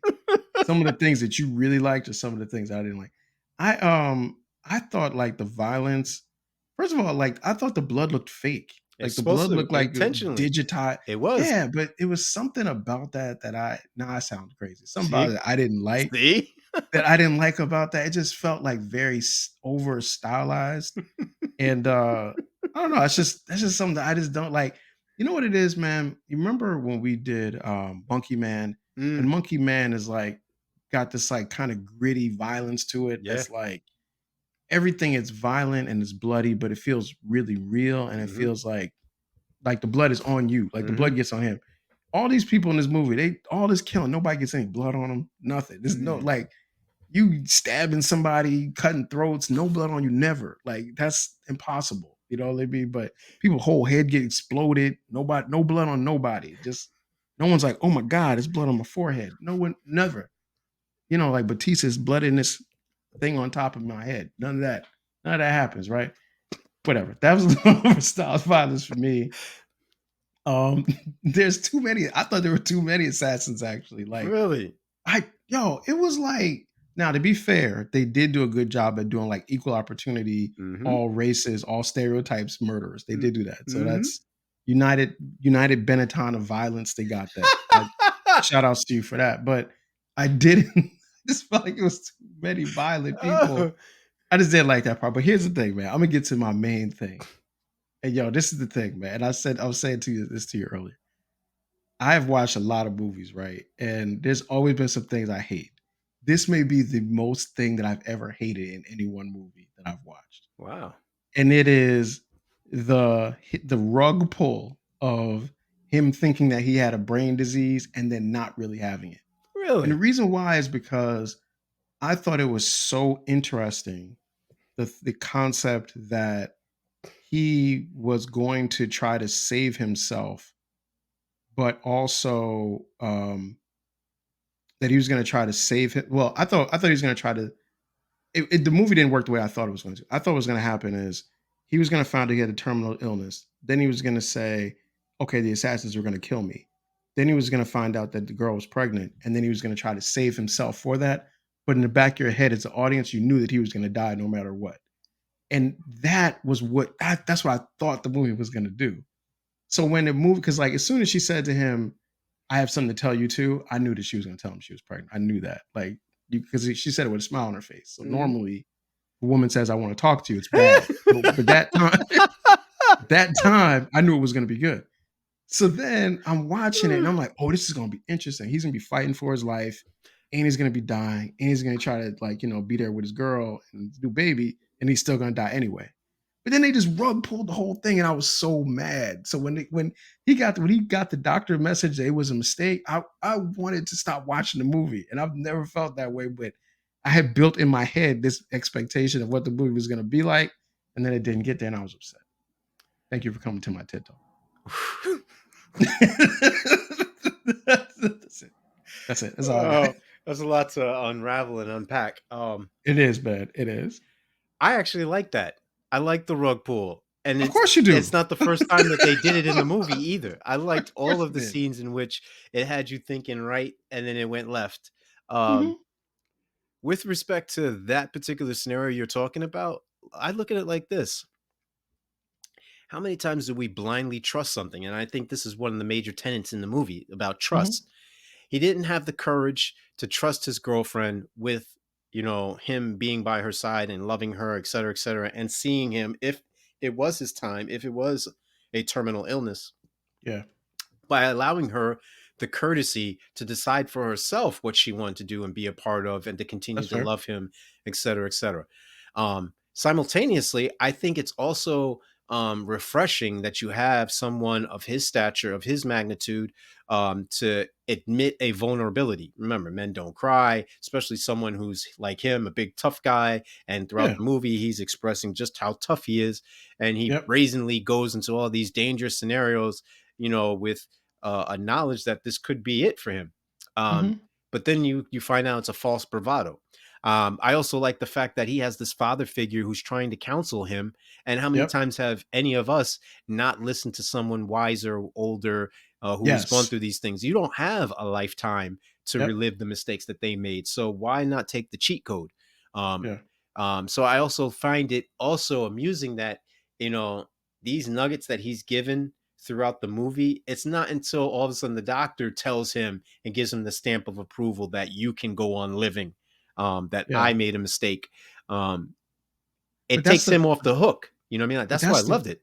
some of the things that you really liked are some of the things I didn't like. I thought like the violence. First of all, like I thought the blood looked fake. Like It's the supposed blood to looked like it was intentionally. digitized. It was. Yeah, but it was something about that that I now I sound crazy. Something about See? it I didn't like See? about that. It just felt like very over stylized. And I don't know. That's just something that I just don't like. You know what it is, man? You remember when we did Monkey Man, and Mm, Monkey Man is like got this like kind of gritty violence to it yeah. that's like everything is violent and it's bloody, but it feels really real and it Mhm. feels like the blood is on you, like the blood Mhm. gets on him. All these people in this movie, they all this killing, nobody gets any blood on them, nothing. There's no Mm. like you stabbing somebody, cutting throats, no blood on you, never. Like that's impossible. You know what I mean? But people whole head get exploded, nobody, no blood on nobody. Just no one's like, oh my God, there's blood on my forehead. No one, never. Like Batista's blood in this thing on top of my head. None of that. None of that happens, right? Whatever. That was a little over style violence for me. Um, there's too many. I thought there were too many assassins actually. Like Really? it was like now to be fair, they did do a good job at doing like equal opportunity, Mhm. all races, all stereotypes, murderers. They Mm. did do that. So Mhm. that's United Benetton of violence. They got that. Shout outs to you for that. But I didn't I just felt like it was too many violent people. Oh. I just didn't like that part. But here's the thing, man. I'm gonna get to my main thing. And yo, this is the thing, man. And I was saying to you this to you earlier. I've watched a lot of movies, right? And there's always been some things I hate. this may be the most thing that I've ever hated in any one movie that I've watched. Wow. And it is the rug pull of him thinking that he had a brain disease and then not really having it. And the Really? reason why is because I thought it was so interesting, the concept that he was going to try to save himself, but also that he was going to try to save him. Well, I thought he was going to try to. The movie didn't work the way I thought it was going to. I thought what was going to happen is he was going to find out he had a terminal illness. Then he was going to say, "Okay, the assassins were going to kill me." Then he was going to find out that the girl was pregnant, and then he was going to try to save himself for that. But in the back of your head, as an audience, you knew that he was going to die no matter what. And that was that's what I thought the movie was going to do. So when the movie, because like as soon as she said to him, "I have something to tell you too," I knew that she was going to tell him she was pregnant. I knew that, like, because she said it with a smile on her face. So Mhm. normally, a woman says, "I want to talk to you," it's bad. But that time, that time, I knew it was going to be good. So then I'm watching it and I'm like, "Oh, this is going to be interesting. He's going to be fighting for his life, and he's going to be dying, and he's going to try to like be there with his girl and do baby, and he's still going to die anyway." But then they just rug pulled the whole thing, and I was so mad. So when he got the doctor message that it was a mistake, I wanted to stop watching the movie, and I've never felt that way. But I had built in my head this expectation of what the movie was going to be like, and then it didn't get there, and I was upset. Thank you for coming to my TED talk. That's it. That's it. That's all I got. Oh, that's a lot to unravel and unpack. It is bad. It is. I actually like that. I like the rug pull, and Of course you it's do. not the first time that they did it in the movie either. I Of liked all course of it the did. scenes in which it had you thinking right, and then it went left. Um, Mhm, with respect to that particular scenario you're talking about, I look at it like this: how many times do we blindly trust something? And I think this is one of the major tenets in the movie about mhm. trust. He didn't have the courage to trust his girlfriend with, him being by her side and loving her, et cetera, and seeing him if it was his time, if it was a terminal illness, Yeah, by allowing her the courtesy to decide for herself what she wanted to do and be a part of and to continue that's to fair. love him, et cetera, et cetera. Simultaneously, I think it's also refreshing that you have someone of his stature, of his magnitude, to admit a vulnerability. Remember, men don't cry, especially someone who's like him, a big tough guy. And throughout Yeah. the movie, he's expressing just how tough he is. And he Yep. brazenly goes into all these dangerous scenarios, with a knowledge that this could be it for him. Um, Mhm. but then you find out it's a false bravado. I also like the fact that he has this father figure who's trying to counsel him. And how many Yep. times have any of us not listened to someone wiser, older, who's gone Yes. through these things? You don't have a lifetime to Yep. relive the mistakes that they made. So why not take the cheat code? Um, Yeah, so I also find it also amusing that, you know, these nuggets that he's given throughout the movie, it's not until all of a sudden the doctor tells him and gives him the stamp of approval that you can go on living, that yeah. I made a mistake. Um, But it that's takes the him off the hook. You know what I mean? Like, but that's why I that's the loved it.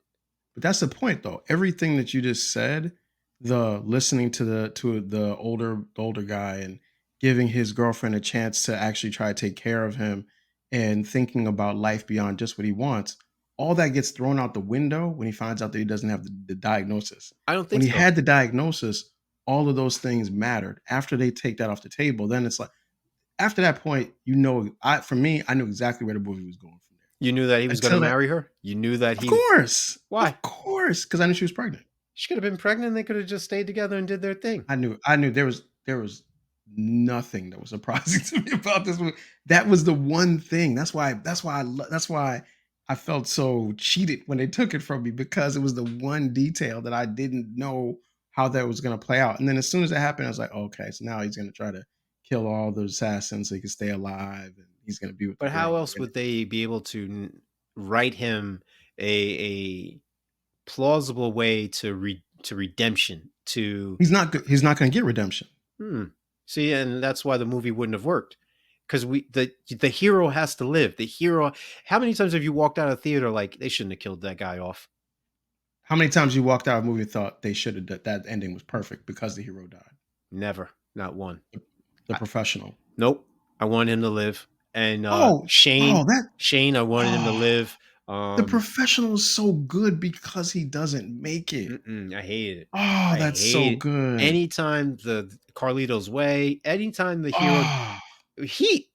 But that's the point though. Everything that you just said, the listening to the older guy and giving his girlfriend a chance to actually try to take care of him and thinking about life beyond just what he wants, all that gets thrown out the window when he finds out that he doesn't have the diagnosis. I don't When think he so. had the diagnosis, all of those things mattered. After they take that off the table, then it's like after that point, I for me, I knew exactly where the movie was going from there. You knew that he was going to Until that, marry her. You knew that of he. course, Why? because I knew she was pregnant. She could have been pregnant. They could have just stayed together and did their thing. I knew there was nothing that was surprising to me about this movie. That was the one thing. That's why I felt so cheated when they took it from me because it was the one detail that I didn't know how that was going to play out. And then as soon as it happened, I was like, okay, so now he's going to try to kill all the assassins so he can stay alive, and he's going to be with the But how girl. else would they be able to write him a plausible way to redemption to He's not going to get redemption. hmm. See, and that's why the movie wouldn't have worked. Because the hero has to live. The hero. How many times have you walked out of theater like they shouldn't have killed that guy off? How many times you walked out of a movie and thought they should have that ending was perfect because the hero died? Never, not one. The, the I, professional. nope. I wanted him to live, and Oh, Shane, oh, that Shane, I wanted him to oh, live. The Professional is so good because he doesn't make it. I hated it. Oh, I that's so hate it. good. Anytime the Carlito's Way, anytime the hero Oh, Heat,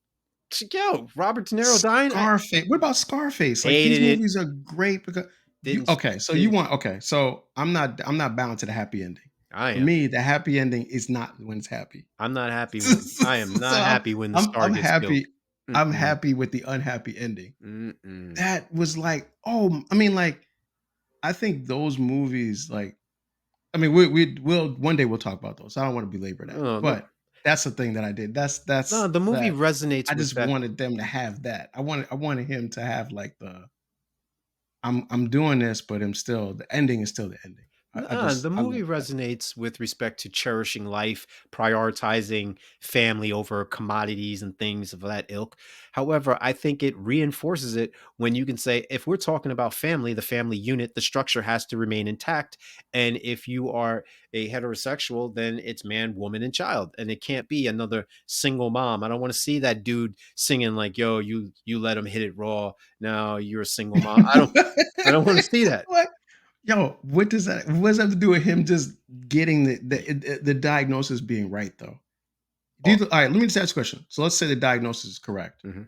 yo, Robert De Niro dying, I Scarface. What about Scarface? Like these hated it. movies are great because you Didn't okay, so you did want okay, so I'm not bound to the happy ending. I For am. me, the happy ending is not when it's happy. I'm not happy So when I am so not happy when the star I'm gets killed. happy. I'm Mm-mm, happy with the unhappy ending. mm-mm. That was like, oh, I mean, like, I think those movies, like, I mean, we'll one day we'll talk about those. I don't want to belabor that, No, but that's the thing that I did. no, the movie That resonates I with just that. wanted them to have that. I wanted him to have like I'm doing this, but the ending is still the ending. Nah, the I movie love that. resonates with respect to cherishing life, prioritizing family over commodities and things of that ilk. However, I think it reinforces it when you can say, if we're talking about family, the family unit, the structure has to remain intact. And if you are a heterosexual, then it's man, woman, and child. And it can't be another single mom. I don't want to see that dude singing like, yo, you let him hit it raw. Now you're a single mom. I don't want to see that. What? Yo, what does that have to do with him just getting the diagnosis being right though? Oh, All right, let me just ask a question. So let's say the diagnosis is correct. mhm.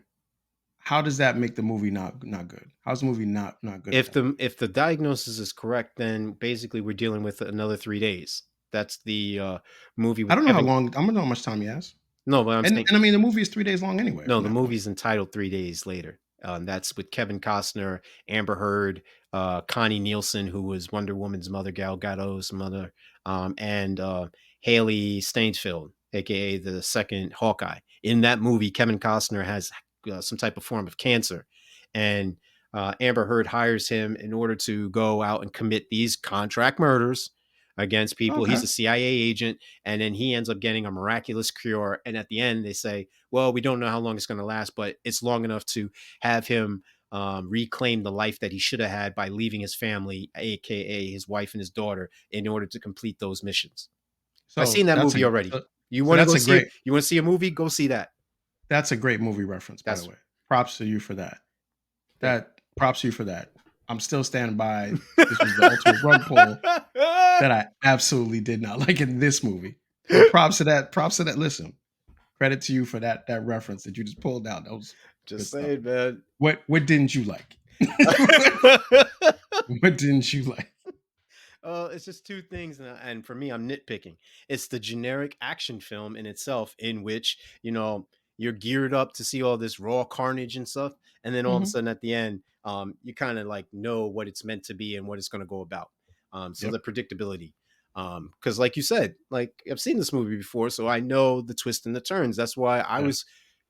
How does that make the movie not good? How's the movie not good at If that? the diagnosis is correct, then basically we're dealing with another 3 days. That's the, movie I with don't know how Kevin. long. I don't know how much time he has. No, but I'm saying And I mean the movie is 3 days long anyway. no, From the that point. movie's entitled 3 Days Later. That's with Kevin Costner, Amber Heard, Connie Nielsen, who was Wonder Woman's mother, Gal Gadot's mother, and, Haley Steinfeld, AKA the second Hawkeye. In that movie, Kevin Costner has, some type of form of cancer, and, Amber Heard hires him in order to go out and commit these contract murders against people. Okay. He's a CIA agent, and then he ends up getting a miraculous cure, and at the end, they say, well, we don't know how long it's going to last, but it's long enough to have him reclaim the life that he should have had by leaving his family, aka his wife and his daughter, in order to complete those missions. I've So seen that movie already. You so want to that's go a see it? great You want to see a movie? Go see that. movie reference, by the That's way. Props to you for that. thank Props to you for that. I'm still standing by. you. This was the ultimate rug pull that I absolutely did not like in this movie. So props to that. Props to that. Listen, credit to you for that reference that you just pulled out. That was good Just stuff. saying, man. What didn't you like? What didn't you like? It's just two things, and for me, I'm nitpicking. It's the generic action film in itself, in which you're geared up to see all this raw carnage and stuff, and then all of a Mhm. sudden at the end, you kind of like know what it's meant to be and what it's going to go about. So Yep. the predictability, because like you said, like I've seen this movie before, so I know the twists and the turns. That's why I Yeah. was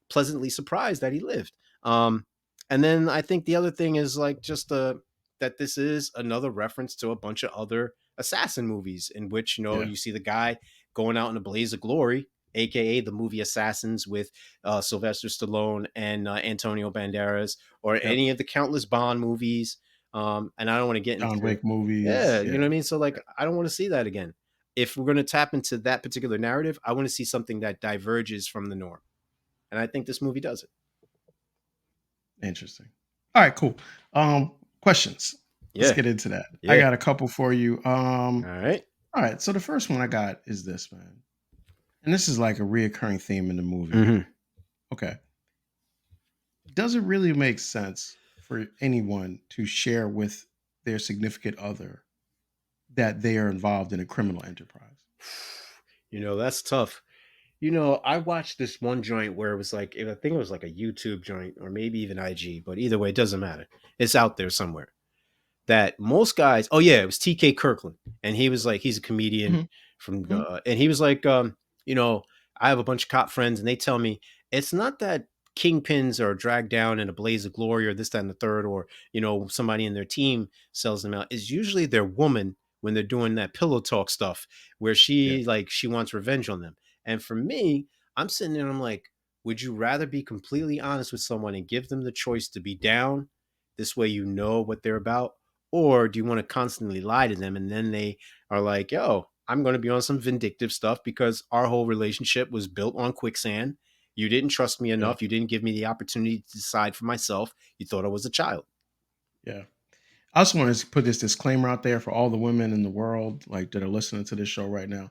pleasantly surprised that he lived. Um, and then I think the other thing is like just that this is another reference to a bunch of other assassin movies in which Yeah. you see the guy going out in a blaze of glory, aka the movie Assassins with Sylvester Stallone and Antonio Banderas, or Yep. any of the countless Bond movies. And I don't want to get John into Wick movies. yeah, you Yeah. know what I mean. So like, Yeah. I don't want to see that again. If we're going to tap into that particular narrative, I want to see something that diverges from the norm, and I think this movie does it. Interesting. All right, cool. Questions. Let's Yeah, get into that. I yeah. got a couple for you. All right. All right. So the first one I got is this, man. And this is like a reoccurring theme in the movie. Mm-hmm. Okay. Does it really make sense for anyone to share with their significant other that they are involved in a criminal enterprise? That's tough. I watched this one joint where it was like, I think it was like a YouTube joint or maybe even IG, but either way, it doesn't matter. It's out there somewhere. That most guys, oh yeah, it was TK Kirkland. And he was like, he's a comedian Mhm, from, mhm. and he was like, you know, I have a bunch of cop friends and they tell me it's not that kingpins are dragged down in a blaze of glory or this, that, and the third, or, somebody in their team sells them out. It's usually their woman when they're doing that pillow talk stuff where Yeah. she wants revenge on them. And for me, I'm sitting there and I'm like, would you rather be completely honest with someone and give them the choice to be down? This way you know what they're about. Or do you want to constantly lie to them and then they are like, yo, I'm going to be on some vindictive stuff because our whole relationship was built on quicksand. You didn't trust me Yeah. enough. You didn't give me the opportunity to decide for myself. You thought I was a child. Yeah. I also want to put this disclaimer out there for all the women in the world like that are listening to this show right now.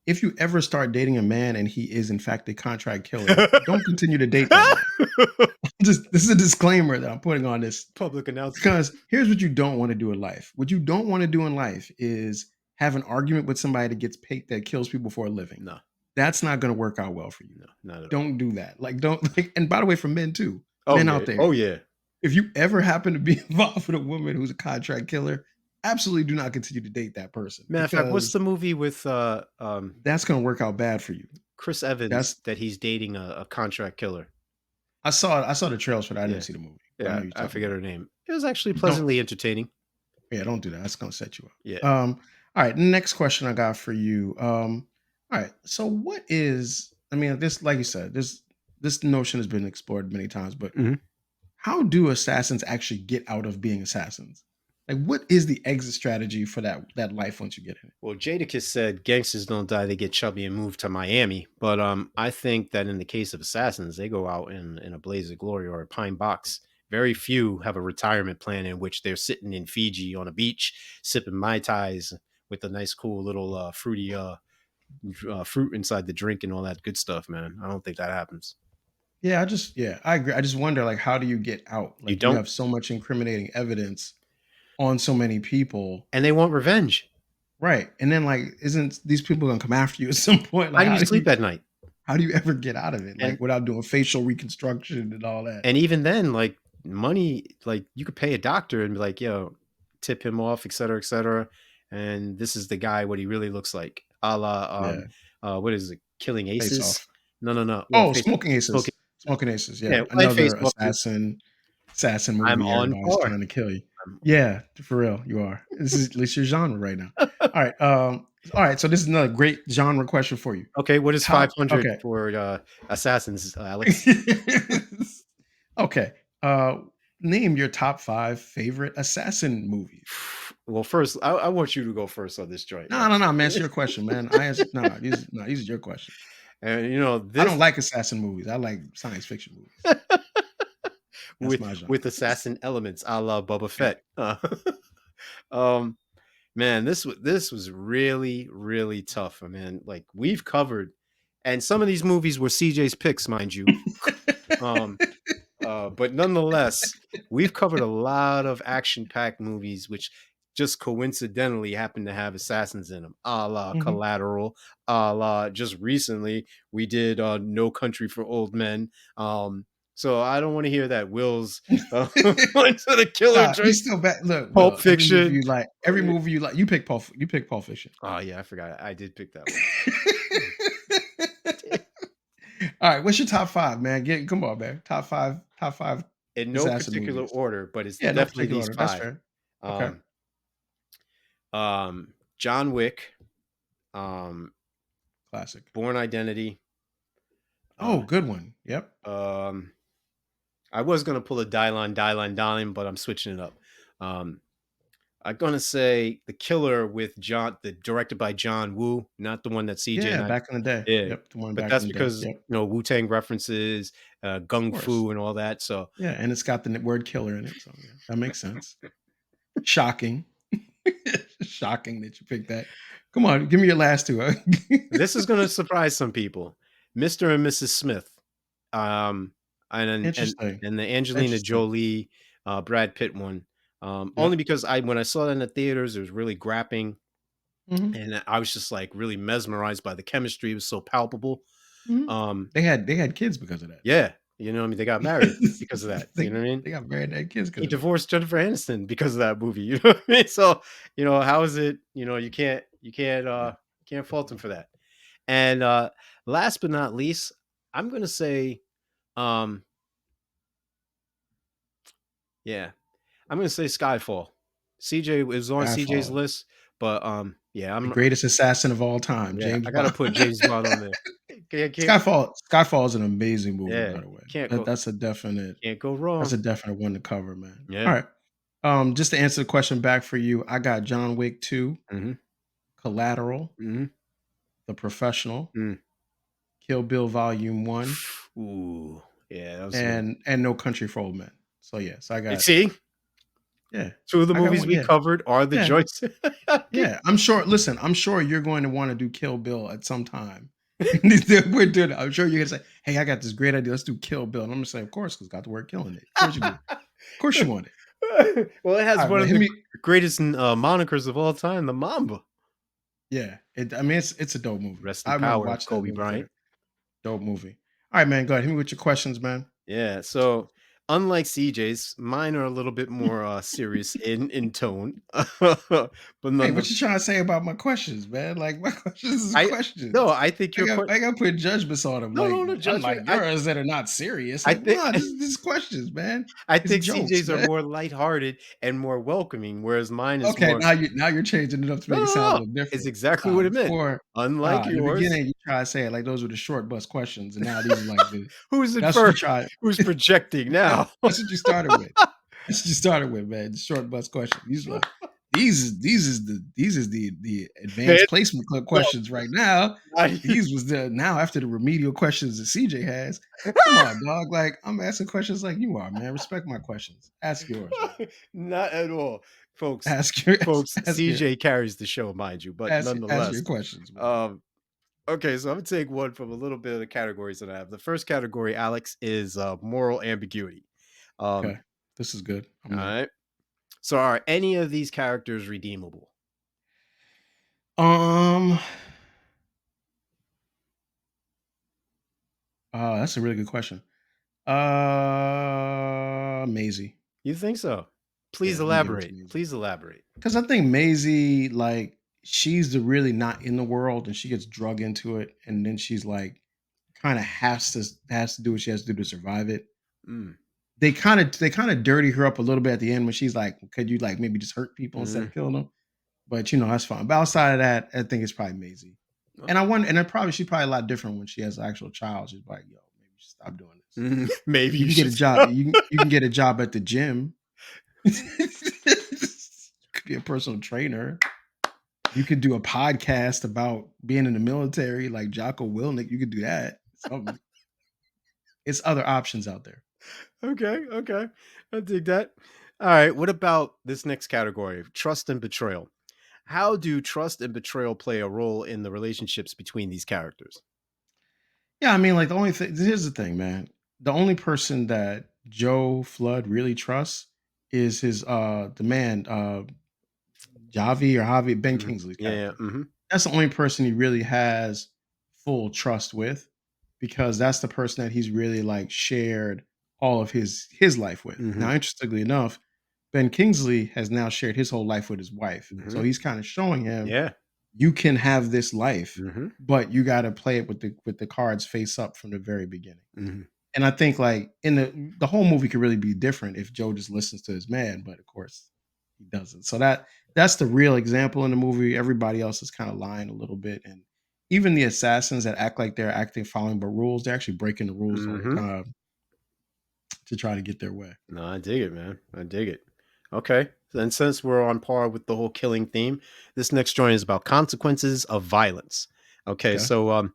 If you ever start dating a man and he is in fact a contract killer, don't continue to date that man. Just this is a disclaimer that I'm putting on this Public announcement. because here's what you don't want to do in life. What you don't want to do in life is have an argument with somebody that gets paid that kills people for a living. No, That's not going to work out well for you. no, not at all. Don't do that. Like don't like and by the way for men too. Oh Men yeah. out there. Oh yeah. If you ever happen to be involved with a woman who's a contract killer, absolutely do not continue to date that person Matter of fact, what's because the movie with that's going to work out bad for you. Chris Evans That's that he's dating a contract killer? I saw the trails for that. I Yeah. didn't see the movie. But I know Yeah, you're I talking forget about. her name. It was actually Don't pleasantly entertaining. Yeah, don't do that. That's going to set you Yeah. up. All right, next question I got for you. All right. So what is I mean this like you said, this notion has been explored many times, but Mhm. how do assassins actually get out of being assassins? Like what is the exit strategy for that life once you get in it? Well, Jadakiss said gangsters don't die; they get chubby and move to Miami. But I think that in the case of assassins, they go out in a blaze of glory or a pine box. Very few have a retirement plan in which they're sitting in Fiji on a beach sipping mai tais with a nice, cool little fruity fruit inside the drink and all that good stuff. Man, I don't think that happens. Yeah, I agree. I just wonder like how do you get out? You Like you don't, have so much incriminating evidence on so many people. and they want revenge. Right. And then like isn't these people gonna come after you at some point? How Like do you sleep at night? how do you ever get out of it? And Like without doing facial reconstruction and all that. And even then, like money, like you could pay a doctor and be like, yo, tip him off, et cetera, et cetera. And this is the guy, what he really looks like. A la, Yeah. what is it? Killing Face Aces? off. No, no, no. Well, Oh, face Smoking smoking. Aces. Smoking Aces. Yeah, Yeah. when I face Another off, assassin I'm movie. on Everybody's par. trying to kill you. I'm- Yeah, for real, you are. This is at least your genre right now. All right. All right. So this is another great genre question for you. Okay, what is Top 500 okay. for assassins, Alex? Okay. Name your top 5 favorite assassin movies. Well, first, I want you to go first on this joint, man. No, man. It's your question, man. I answer these are your questions. And I don't this like assassin movies. I like science fiction movies. That's my genre. with assassin elements, a la Boba Yeah. Fett. Um, Man, this was really really tough. I mean, like we've covered, and some of these movies were CJ's picks, mind you. Um, but nonetheless, we've covered a lot of action-packed movies, which just coincidentally happen to have assassins in them, a la Mhm. Collateral, a la just recently we did No Country for Old Men. So I don't want to hear that Will's went to the killer Nah, you joint. still back. Look, Pulp Will. Fiction. Every movie you like. You pick Pulp Fiction. Oh yeah, I forgot. I did pick that one. All right, what's your top 5, man? Come on, man. Top five In no assassin particular movies. order, but it's Yeah, no definitely particular these order. That's five. fair. Okay, Um, John Wick, um, classic. Born Identity. Oh, Uh, good one. Yep. I was gonna pull a Dylan, but I'm switching it up. I'm gonna say The Killer with the directed by John Woo, not the one that CJ Yeah, and I. back in the day. Yeah, Yep, the one but back that's in the day. because Yep, Wu Tang references, of gung course. fu, and all that. So Yeah, and it's got the word killer in it, so yeah, that makes sense. Shocking. Shocking that you picked that. Come on, give me your last two. this is gonna surprise some people. Mr. and Mrs. Smith, um, and and Interesting. and the Angelina Interesting. Jolie, Brad Pitt one. Only Yep. because when I saw that in the theaters, it was really grapping, Mhm, and I was just like really mesmerized by the chemistry. It was so palpable. mhm. Um, They had kids because of that. yeah, what I mean, they got married because of that. You know they what I mean? they got married, they had kids He because of that. divorced Jennifer Aniston because of that movie. You know what I mean? So how is it? You can't fault him for that. And last but not least, I'm gonna say, um, yeah, I'm gonna say Skyfall. CJ was on CJ's Skyfall, list, but yeah, the greatest assassin of all time, yeah, James I gotta Bond. put James Bond on there. Can't, Skyfall is an amazing movie, yeah, by the way. can't That go that's can't go a wrong. definite one to cover, man. Yeah. Alright, just to answer the question back for you, I got John Wick 2, Hmm. Collateral, Hmm. The Professional, Mm. Kill Bill Volume 1, Ooh, yeah, that was a little. and No Country for Old Men. So yes, I got See, yeah, two of the I got movies one. we Yeah, covered are the yeah, joints. yeah. I'm sure. Listen, I'm sure you're going to want to do Kill Bill at some time. We're doing it. I'm sure you're gonna say, "Hey, I got this great idea. Let's do Kill Bill." And I'm gonna say, "Of course, because it's got the word kill in it. Of course you do. Of course you want it." Well, it has All right, one man. of Hit the me. greatest monikers of all time, the Mamba. Yeah, I mean, it's a dope movie. Rest in I remember power, watching that Kobe movie Bryant. theater. Dope movie. All right, man. Go ahead. Hit me with your questions, man. Yeah, so unlike CJ's, mine are a little bit more serious in tone, but Hey, none what the you trying to say about my questions, man? Like my questions is I no, questions. I think your I got to put judgments on them. no, Like no, no judgment. unlike yours that are not serious. I Like think no, this is questions, man. I It's think jokes, CJ's are man. more lighthearted and more welcoming, whereas mine is Okay, more. now you're changing it up to No, make it no, sound a no. little It's different. exactly what it meant. Before Unlike in the yours, beginning, you try to say it like those were the short bus questions, and now these are like the. who's in That's what you first? try. Who's projecting now? That's what you started with. That's what you started with, man. The short bus question. These is the Man, advanced placement club no, questions right now. I- These was the now after the remedial questions that CJ has. Come on, dog. Like I'm asking questions like you are, man. Respect my questions. Ask yours, man. not at all, folks. Ask your Folks, ask your CJ carries the show, mind you, but ask your nonetheless. questions, man. Um, okay, so I'm gonna take one from a little bit of the categories that I have. The first category, Alex, is moral ambiguity. Okay. Um, This is good. I'm all there. right. So, are any of these characters redeemable? Um that's a really good question. Maisie. You think so? Yeah, Please I'm gonna give it to elaborate. Maisie. Please elaborate. Because I think Maisie, like, she's the really not in the world and she gets drug into it. And then she's like, kind of has to do what she has to do to survive it. Mm, They kind of dirty her up a little bit at the end when she's like, could you like maybe just hurt people instead mm, of killing them? But that's fine. But outside of that, I think it's probably Maisie. And I okay. wonder, and then probably she's probably a lot different when she has an actual child. She's like, yo, maybe you should stop doing this. Maybe You you can get a should. job. You can get a job at the gym. You could be a personal trainer. You could do a podcast about being in the military, like Jocko Willink. You could do that. It's other options out there. Okay, okay. I dig that. All right. What about this next category? Trust and betrayal. How do trust and betrayal play a role in the relationships between these characters? Yeah, I mean, like the only thing. Here's the thing, man. The only person that Joe Flood really trusts is his the man Javi Ben Mhm. Kingsley's Yeah, yeah. character. Hmm. That's the only person he really has full trust with because that's the person that he's really like shared all of his life with. Hmm. Now, interestingly enough, Ben Kingsley has now shared his whole life with his wife. So Hmm. he's kind of showing him Yeah. you can have this life, Hmm. but you got to play it with the cards face up from the very beginning. Hmm. And I think like in the whole movie could really be different if Joe just listens to his man, but of course he doesn't. So that's the real example in the movie. Everybody else is kind of lying a little bit, and even the assassins that act like they're acting following the rules, they're actually breaking the rules the whole Hmm. time to try to get their way. No, I dig it, man. I dig it. Okay. And since we're on par with the whole killing theme, this next joint is about consequences of violence. Okay, Okay, so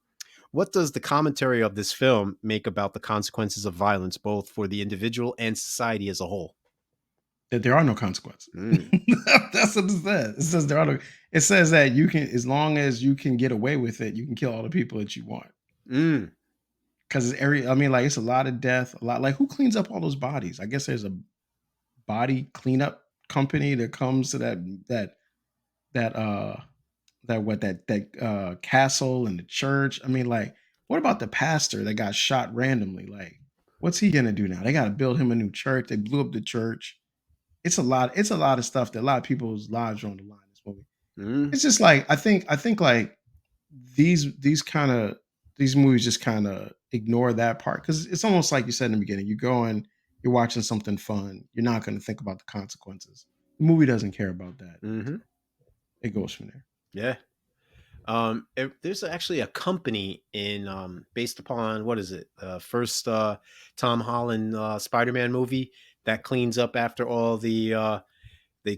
what does the commentary of this film make about the consequences of violence, both for the individual and society as a whole? that there are no consequences. Mm. That's what it says. It says there are no. It says that you can, as long as you can get away with it, you can kill all the people that you want. Mm. Because I mean, like it's a lot of death, a lot. Like who cleans up all those bodies? I guess there's a body cleanup company that comes to that castle and the church. I mean, like, what about the pastor that got shot randomly? Like, what's he gonna do now? They gotta build him a new church. They blew up the church. It's a lot of stuff that a lot of people's lives are on the line in this movie. Mm. It's just like I think like these kind of these movies just kind of ignore that part because it's almost like you said in the beginning. You go and you're watching something fun. You're not going to think about the consequences. The movie doesn't care about that. Hmm. It goes from there. Yeah. There's actually a company in based upon what is it? First Tom Holland Spider-Man movie that cleans up after all the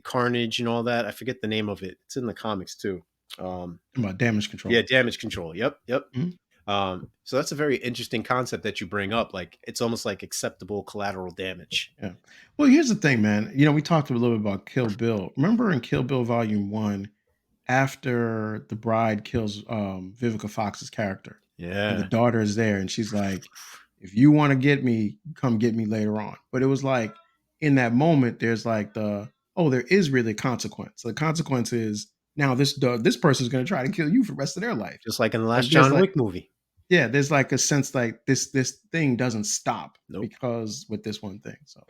carnage and all that. I forget the name of it. It's in the comics too. Um, About damage yeah, control. damage control. Yep, yep. Mhm. So that's a very interesting concept that you bring up. Like it's almost like acceptable collateral damage. Yeah. Well, here's the thing, man. We talked a little bit about Kill Bill. Remember in Kill Bill Volume 1, after the bride kills Vivica Fox's character, and the Yeah, daughter is there, and she's like, if you want to get me, come get me later on. But it was like in that moment, there's like there is really a consequence. The consequence is now this person's gonna try to kill you for the rest of their life. just like in the last Like there's John like Wick movie. yeah, there's like a sense like this thing doesn't stop Nope. because with this one thing. So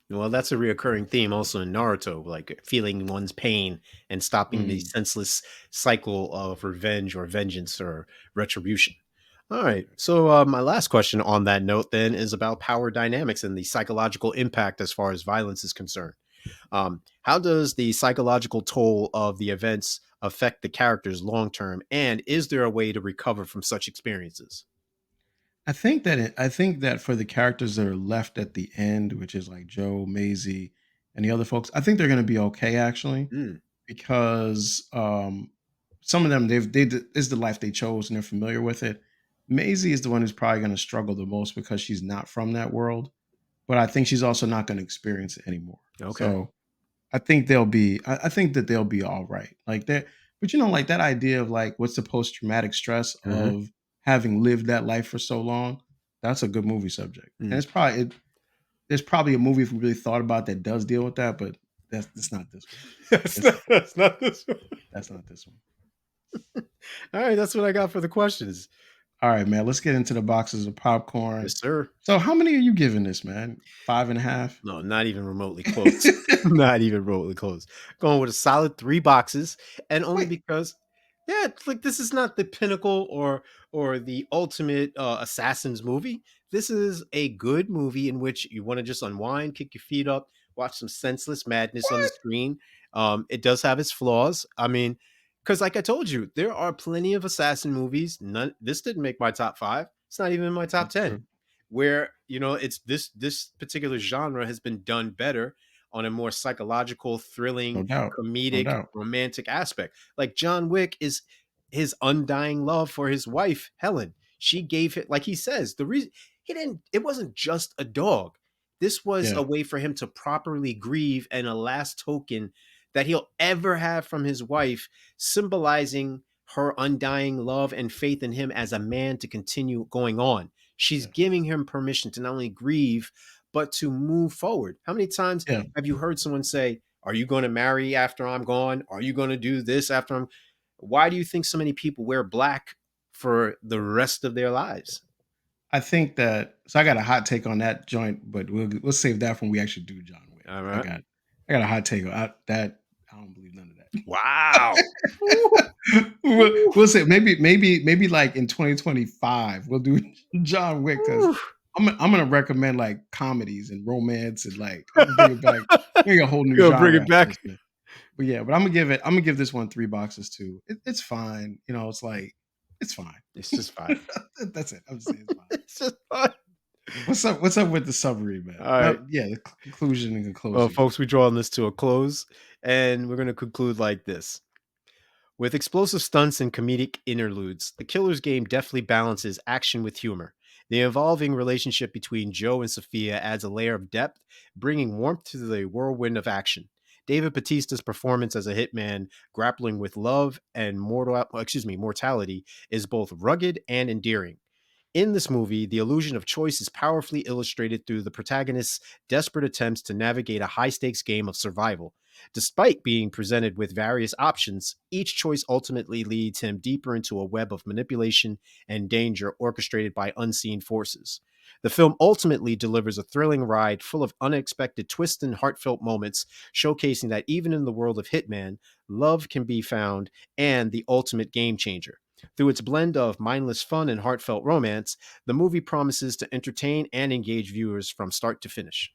Well, that's a reoccurring theme also in Naruto, like feeling one's pain and stopping the yeah. senseless cycle of revenge or vengeance or retribution. All right. So, my last question on that note then is about power dynamics and the psychological impact as far as violence is concerned. How does the psychological toll of the events affect the characters long term? And is there a way to recover from such experiences? I think that for the characters that are left at the end, which is like Joe, Maisie, and the other folks, I think they're going to be okay actually, Mm, because some of them this is the life they chose and they're familiar with it. Maisie is the one who's probably going to struggle the most because she's not from that world, but I think she's also not going to experience it anymore. okay. So I think they'll be. I think that they'll be all right. Like that, but like that idea of like what's the post traumatic stress Hmm. of having lived that life for so long. That's a good movie subject, and Mm. it's probably there's probably a movie if we really thought about that does deal with that, but that's not this one. It's not. That's not this one. That's not this one. All right. That's what I got for the questions. All right, man. Let's get into the boxes of popcorn. Yes, sir. So, how many are you giving this, man? Five and a half. No, not even remotely close. Not even remotely close. Going with a solid 3 boxes, and only Wait. because, yeah, it's like this is not the pinnacle or the ultimate assassins movie. This is a good movie in which you want to just unwind, kick your feet up, watch some senseless madness on the What? screen. It does have its flaws. I mean, because like I told you, there are plenty of assassin movies. None. This didn't make my top 5. It's not even in my top That's 10 true. where it's this particular genre has been done better on a more psychological, No thrilling, doubt. No comedic, doubt. romantic aspect. Like John Wick is his undying love for his wife, Helen. She gave it, like he says, the reason he didn't, it wasn't just a dog. This was Yeah. a way for him to properly grieve and a last token that he'll ever have from his wife, symbolizing her undying love and faith in him as a man to continue going on. She's Yeah. giving him permission to not only grieve, but to move forward. How many times Yeah. have you heard someone say, are you going to marry after I'm gone? Are you going to do this after I'm? Why do you think so many people wear black for the rest of their lives? I think that so I got a hot take on that joint, but we'll save that when we actually do John Wick. All I right. got I got a hot take on that. I don't believe none of that. Wow. Woo, woo, We'll say maybe like in 2025 we'll do John Wick because woo. I'm gonna recommend like comedies and romance and like I'm gonna bring it back, bring a whole new Go bring genre it after back. this. But yeah, but I'm gonna give this one 3 boxes too. It's fine. It's like it's fine. It's just fine. That's it. I'm just saying it's fine. It's just fine. What's up? What's up with the summary, All man? right. Yeah, the conclusion and Well, conclusion. folks, we're drawing this to a close, and we're going to conclude like this. With explosive stunts and comedic interludes, the Killer's Game deftly balances action with humor. The evolving relationship between Joe and Sophia adds a layer of depth, bringing warmth to the whirlwind of action. David Bautista's performance as a hitman grappling with love and mortality is both rugged and endearing. In this movie, the illusion of choice is powerfully illustrated through the protagonist's desperate attempts to navigate a high stakes game of survival. Despite being presented with various options, each choice ultimately leads him deeper into a web of manipulation and danger orchestrated by unseen forces. The film ultimately delivers a thrilling ride full of unexpected twists and heartfelt moments, showcasing that even in the world of Hitman, love can be found and the ultimate game changer. Through its blend of mindless fun and heartfelt romance, the movie promises to entertain and engage viewers from start to finish.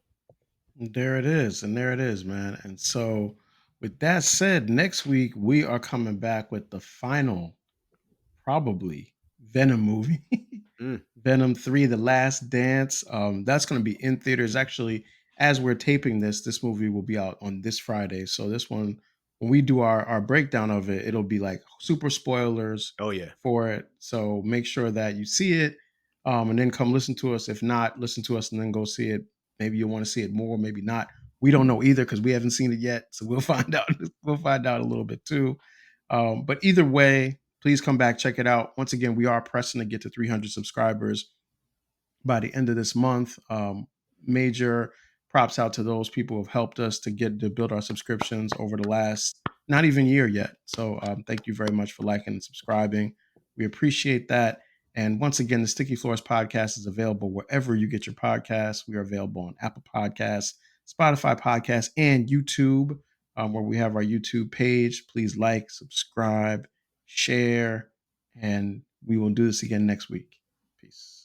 There it is, and there it is, man. And so, with that said, next week we are coming back with the final, probably Venom movie, Mm. Venom 3: The Last Dance. That's going to be in theaters. Actually, as we're taping this movie will be out on this Friday. So this one when we do our breakdown of it, it'll be like super spoilers Oh yeah. for it. So make sure that you see it, and then come listen to us. If not, listen to us and then go see it. Maybe you want to see it more, maybe not. We don't know either because we haven't seen it yet. So we'll find out. We'll find out a little bit too. But either way, please come back, check it out. Once again, we are pressing to get to 300 subscribers by the end of this month. Major props out to those people who have helped us to build our subscriptions over the last not even year yet. So thank you very much for liking and subscribing. We appreciate that. And once again, the Sticky Floors podcast is available wherever you get your podcasts. We are available on Apple Podcasts, Spotify Podcasts, and YouTube, where we have our YouTube page. Please like, subscribe, share, and we will do this again next week. Peace.